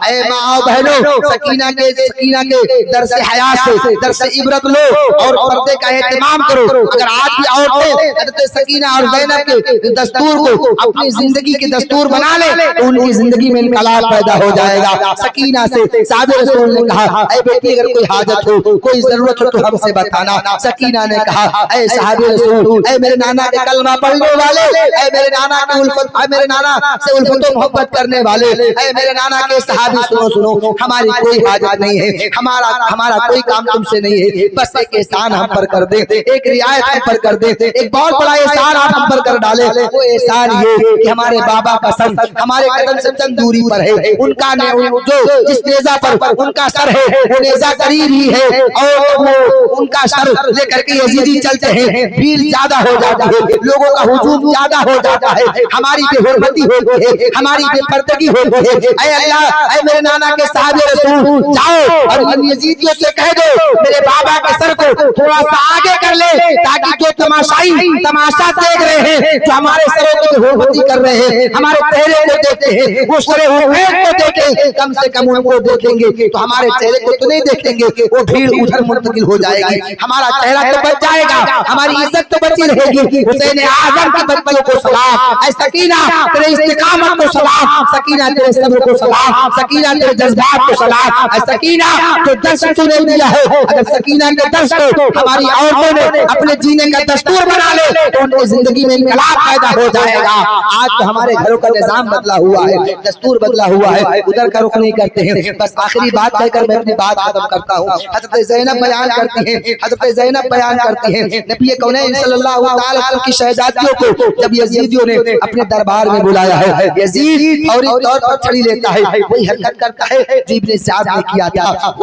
ऐ माँ बहनों, सकीना के दर्स हया से दर्स इबरत लो और पर्दे का एहतमाम करो। अगर आज की औरतें हज़रत सकीना और ज़ैनब के दस्तूर को अपनी जिंदगी के दस्तूर बना ले तो उनकी जिंदगी में इनकलाब पैदा हो जाएगा। सकीना से साहबे रसूल ने कहा ऐ बेटी अगर कोई हाजत हो, कोई जरूरत हो तो हमसे बताना। सकीना ने कहा ऐ साहबे रसूल, ऐ मेरे नाना के कलमा पढ़ने वाले, ऐ मेरे नाना की उल्फत, ऐ मेरे नाना से उल्फत मोहब्बत करने वाले, ऐ मेरे नाना के सहाबी सुनो, हमारी कोई हाजत नहीं है, हमारा कोई काम तुमसे नहीं है, बस एक एहसान हम पर कर दे, एक रियायत हम पर कर दे, एक बहुत बड़ा एहसान आप हम पर कर डाले। वो एहसान ये कि हमारे बाबा का सर हमारे कदम से चंद दूरी पर है, उनका जो जिस नेज़ा पर उनका सर है वो नेज़ा करीब ही है और वो उनका सर लेकर के यजीदी चलते हैं, भीड़ ज्यादा हो जाती है, लोगों का हुजूम ज्यादा हो जाता है, हमारी बेहुरमती होती है, हमारी बेपर्दगी होती है। ऐ अल्लाह, ऐ मेरे नाना के साहबे रसूल, जाओ और इन यजीदियों से कह दो मेरे बाबा के सर को थोड़ा सा आगे कर ले, ताकि जो तमाशा देख रहे हैं, जो हमारे सरों को बेहुरमती कर रहे हैं, हमारे चेहरे को देखते हैं, वो सरे हुसैन को देखें, कम से कम उनको देखेंगे तो हमारे चेहरे को तो नहीं देखेंगे, वो भीड़ उधर मुंतकिल हो जाएगी, हमारा चेहरा तो बच जाएगा, हमारी इज्जत तो बची रहेगी। हुसैन आजम की बच्चियों को सलाम, ऐ सकीना तेरे इस्तिकामत को सलाम, सकीना तेरे सब्र को सलाम, सकीना तेरे जज्बात को सलाम, ऐ सकीना जो दर्श तूने दिया है, अगर सकीना के दर्श को हमारी औरतों ने अपने जीने का दस्तूर बना ले तो उनकी जिंदगी में इनकलाब पैदा हो जाएगा। आज तो हमारे घरों का निजाम बदला हुआ है, दस्तूर बदला हुआ है, उधर का रुख नहीं करते हैं। बस आखिरी बात कहकर मैं अपनी बात खत्म करता हूँ। हज़रत ज़ैनब बयान करती हैं, हज़रत ज़ैनब बयान करती हैं, नबी कौनैन सल्लल्लाहु अलैहि वसल्लम की शहजादियों को जब यजीदियों ने अपने दरबार में बुलाया है, यजीद फौरी तौर पर छड़ी लेता है, वही हरकत करता है जो इब्ने सअद ने किया था।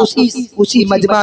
उसी मजमा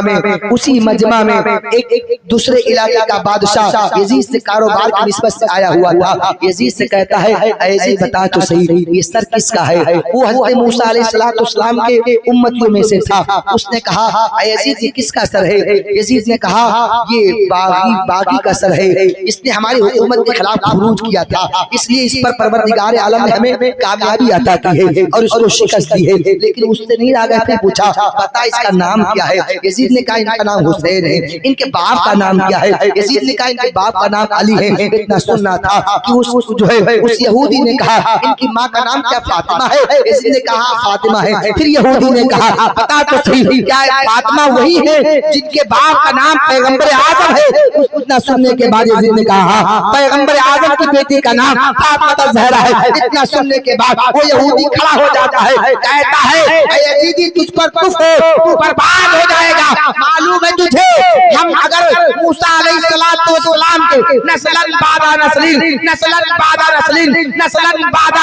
में एक दूसरे इलाके का बादशाह यजीद से कारोबार की निस्बत से आया हुआ था। यजीद से कहता है यजीद बता तो सही ये सर किसका है? वो हज़रत मूसा अलैहिस्सलाम के उम्मतियों में से था। उसने कहा यजीद ये किसका सर है? यजीद ने कहा ये बागी का सर है, इसने हमारे हुकूमत के खिलाफ खुरूज किया था, इसलिए इस पर परवरदिगार आलम ने हमें कामयाबी अता की है और उसको शिकस्त दी है। लेकिन उससे नहीं आ गया, फिर पूछा पता इसका नाम क्या है? यजीद ने कहा इनका नाम हुसैन है। इनके बाप का नाम क्या है? यजीद ने कहा इनके बाप का नाम अली है। इतना सुनना था कि उस जो है उस यहूदी ने कहा इनकी माँ का नाम क्या फातिमा है? यजीद ने कहा फातिमा है। फिर यहूदी ने कहा पता तो सही, क्या फातिमा वही है जिनके बाप का नाम पैगंबर आजम है? उतना सुनने के बाद यजीद ने कहा पैगंबर आजम की बेटी का नाम फातिमा ज़हरा है। इतना सुनने के बाद वो यहूदी खड़ा हो जाता है, कहता है यजीदी तुझ पर कुफ्र, तू बर्बाद हो जाएगा। मालूम है तुझे हम अगर मूसा अलैहिस्सलाम के नस्लन बादा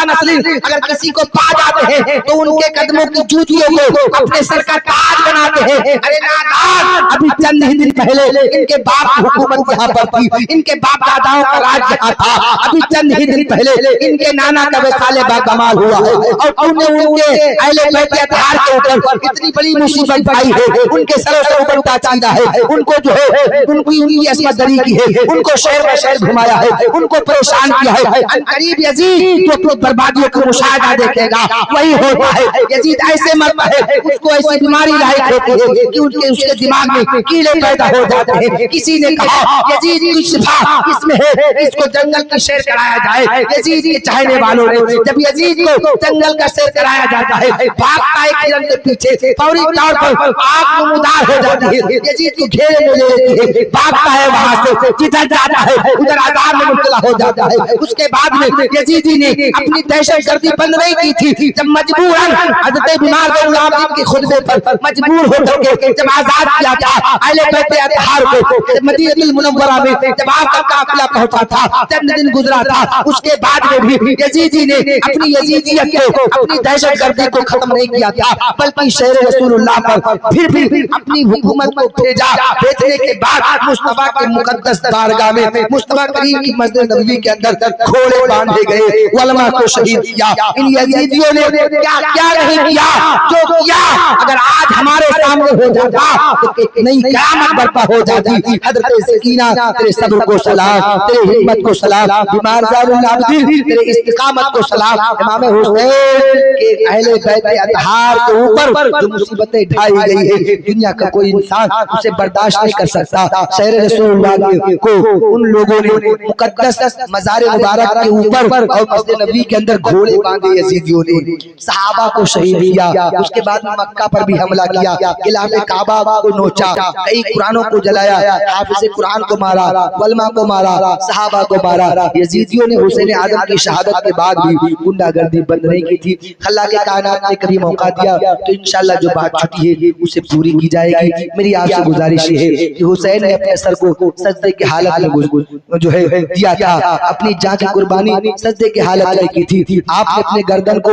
नस्लिन अगर किसी को पा जाते हैं तो उनके कदमों की जूतियों को अपने सर का ताज बनाते हैं। अरे नादान, अभी चंद ही दिन पहले इनके बाप की हुकूमत यहाँ पर थी, इनके बाप दादाओं का राज यहाँ था। अभी चंद ही दिन पहले इनके नाना का वसाले बाकमाल हुआ है और तूने उनके अहले बैत अतहार के ऊपर इतनी बड़ी मुसीबत पाई है, उनके सरों से ऊपर चांदा है, उनको जो है उनकी असमत दरी की है, उनको शहर में शहर घुमाया है, उनको परेशान किया है। करीब यजीद जो अपनी बर्बादियों का मुशाहिदा देखेगा वही होता है। यजीद ऐसे मरता है, उसको ऐसी बीमारी लायक होती है कि उसके दिमाग में कीड़े पैदा हो जाते हैं। किसी ने कहा यजीद की शिफा इसमें है, इसको जंगल की सैर कराया जाए। यजीद के चाहने वालों ने जब यजीद को जंगल का सैर कराया जाता है, भागता है हिरन के पीछे, फौरी तौर पर आग नमूदार हो जाती है, यजीद को घेरे में ले लेती है, भागता है वहां से, जिधर जाता है उधर आजाद में मुब्तला हो जाता है। उसके बाद में यजीदी ने अपनी दहशतगर्दी बंद नहीं की थी, जब मजबूरन हज़रत बीमार गुलाम के खुतबे पर मजबूर होकर के जब आजाद किया था अहले बैत अतहार को, मदीनतुल मुनव्वरा में जब आपका काफिला पहुंचा था, चंद दिन गुजरा था, उसके बाद में भी यजीदी ने अपनी यजीदियत को, अपनी दहशतगर्दी को खत्म नहीं किया था, बल्कि शहर रसूलुल्लाह पर फिर भी अपनी हुकूमत को भेजा। भेजने के बाद मुस्तफा के मुकद्दस बारगाह में मुस्तफा करीम की मस्जिद नबवी के अंदर घोड़े बांधे गए, उलमा को शहीद किया। इन यजीदियों ने क्या क्या नहीं किया जो किया, अगर आज हमारे सामने हो जाता तो एक नई क़यामत बर्पा हो जाती। हज़रत सकीना तेरे सब्र को सलाम, तेरे हिम्मत को सलाम, बीमार ज़ालिम आबिदीन तेरे इस्तिकामत को सलाम। इमाम हुसैन के अहले बैत अतहार के ऊपर जो मुसीबतें ढाई गई है, दुनिया का कोई इंसान उसे बर्दाश्त नहीं कर सकता। शहर रसूलुल्लाह को उन लोगों ने मुकद्दस मज़ार मुबारक के ऊपर और मस्जिद नबी के अंदर घोड़े बांधे यजीदियों ने, सहाबा को शहीद किया। उसके बाद मक्का पर भी हमला किया, खिलाफे काबा को नोचा, कई कुरानों को जलाया, हाफिज़े कुरान को मारा, उलमा को मारा, सहाबा को मारा। यजीदियों ने हुसैन आजम की शहादत के बाद भी गुंडागर्दी बंद नहीं की थी। अल्लाह के कायनात ने कभी मौका दिया तो इंशाअल्लाह जो बात छुटी है उसे पूरी की जाएगी। मेरी आपसे गुजारिश है कि हुसैन ने अपने सर को सजदे की हालत में जो है दिया था, अपनी जान की कुर्बानी सजदे की हालत में की थी। आपने अपने गर्दन को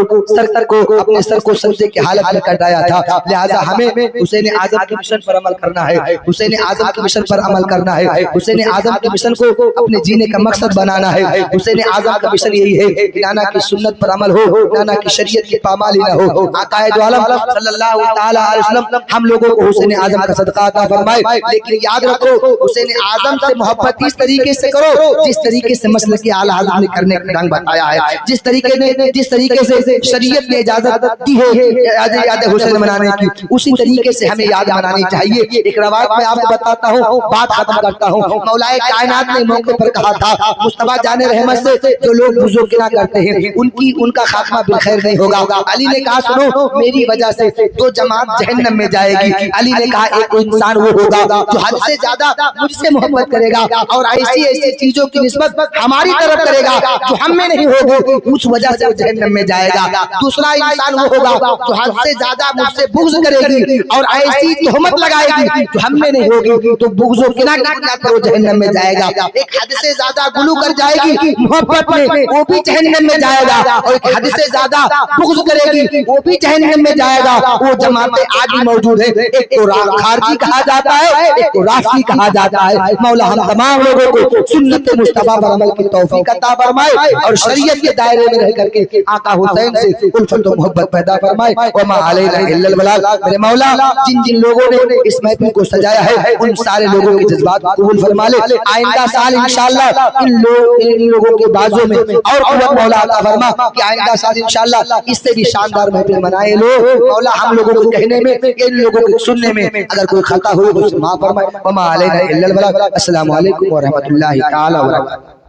अपने सर को सजदे की हालत में कटाया था। लिहाजा हमें हुसैन आजम के मिशन पर अमल करना है, हुसैन आजम के मिशन पर अमल करना है, हुसैन आजम के मिशन को अपने जीने का मकसद बनाना है। हुसैन आजम का मिशन यही है कि नाना की सुन्नत पर अमल हो, नाना की शरीयत की पामाली न हो। आकाए दो आलम सल्लल्लाहु तआला अलैहि वसल्लम हम लोगों को हुसैन आजम का सदका अता फरमाए। लेकिन याद रखो हुसैन आजम से मोहब्बत इस तरीके से करो जिस तरीके से मसलक के आला हज़रत ने करने का ढंग बताया है, जिस तरीके से शरीयत ने इजाजत दी है याद हुसैन मनाने की, उसी तरीके से हमें याद मनानी चाहिए। एक रवायत में आपको बताता हूँ, बात खत्म करता हूँ। मौलाए कायनात ने मौके पर कहा था मुस्तफा जाने रहमत से जो लोग बुजुर्गिना करते हैं उनका खात्मा बिलखैर नहीं होगा। अली ने कहा सुनो मेरी वजह से दो जमात जहन्नम में जाएगी। अली ने कहा एक इंसान वो होगा जो हद से ज्यादा मुझसे मोहब्बत करेगा और ऐसी चीजों की निस्बत हमारी तरफ करेगा जो हम में नहीं होगी, उस वजह से वो जहन्नम में जाएगा। दूसरा इंसान वो होगा जो हद से ज्यादा मुझसे बुग़्ज़ करेगी और ऐसी तोहमत लगाएगी जो हम में नहीं होगी, तो बुग़्ज़ और किना पर वो जहन्नम में जाएगा। एक हद से ज्यादा गुलू कर जाएगी मोहब्बत में, वो भी जहन्नम में जाएगा। और एक हद से ज्यादा बुग़्ज़ करेगी वो भी जहन्नम में जाएगा। वो जमातें आज भी मौजूद है, एक को खारजी कहा जाता है, एक को राफ़ी कहा जाता है। मौला हम तमाम लोगों को सुन्नत मुस्तफा पर अमल की तौफीक अता फरमाए और शरीयत के दायरे में रह करके आका हुसैन से उल्फत और मोहब्बत पैदा फरमाए। व मा अलैना इल्लल बलाग। मेरे मौला जिन जिन लोगों ने इस महफिल को सजाया है उन सारे लोगों के जज्बात को कबूल फरमा ले। आइंदा साल इंशाअल्लाह इन लोगों के बाजू में और कुव्वत मौला अता फरमा कि आइंदा साल इंशाअल्लाह इससे भी शानदार महफिल मनाए लो। मौला हम लोगों के कहने में, इन लोगों के सुनने में अगर कोई खता हुई तो माफ फरमाए। वमा अलैना इल्लल बलाग। अस्सलामु अलैकुम व रहमतुल्लाहि तआला व बरकातहू।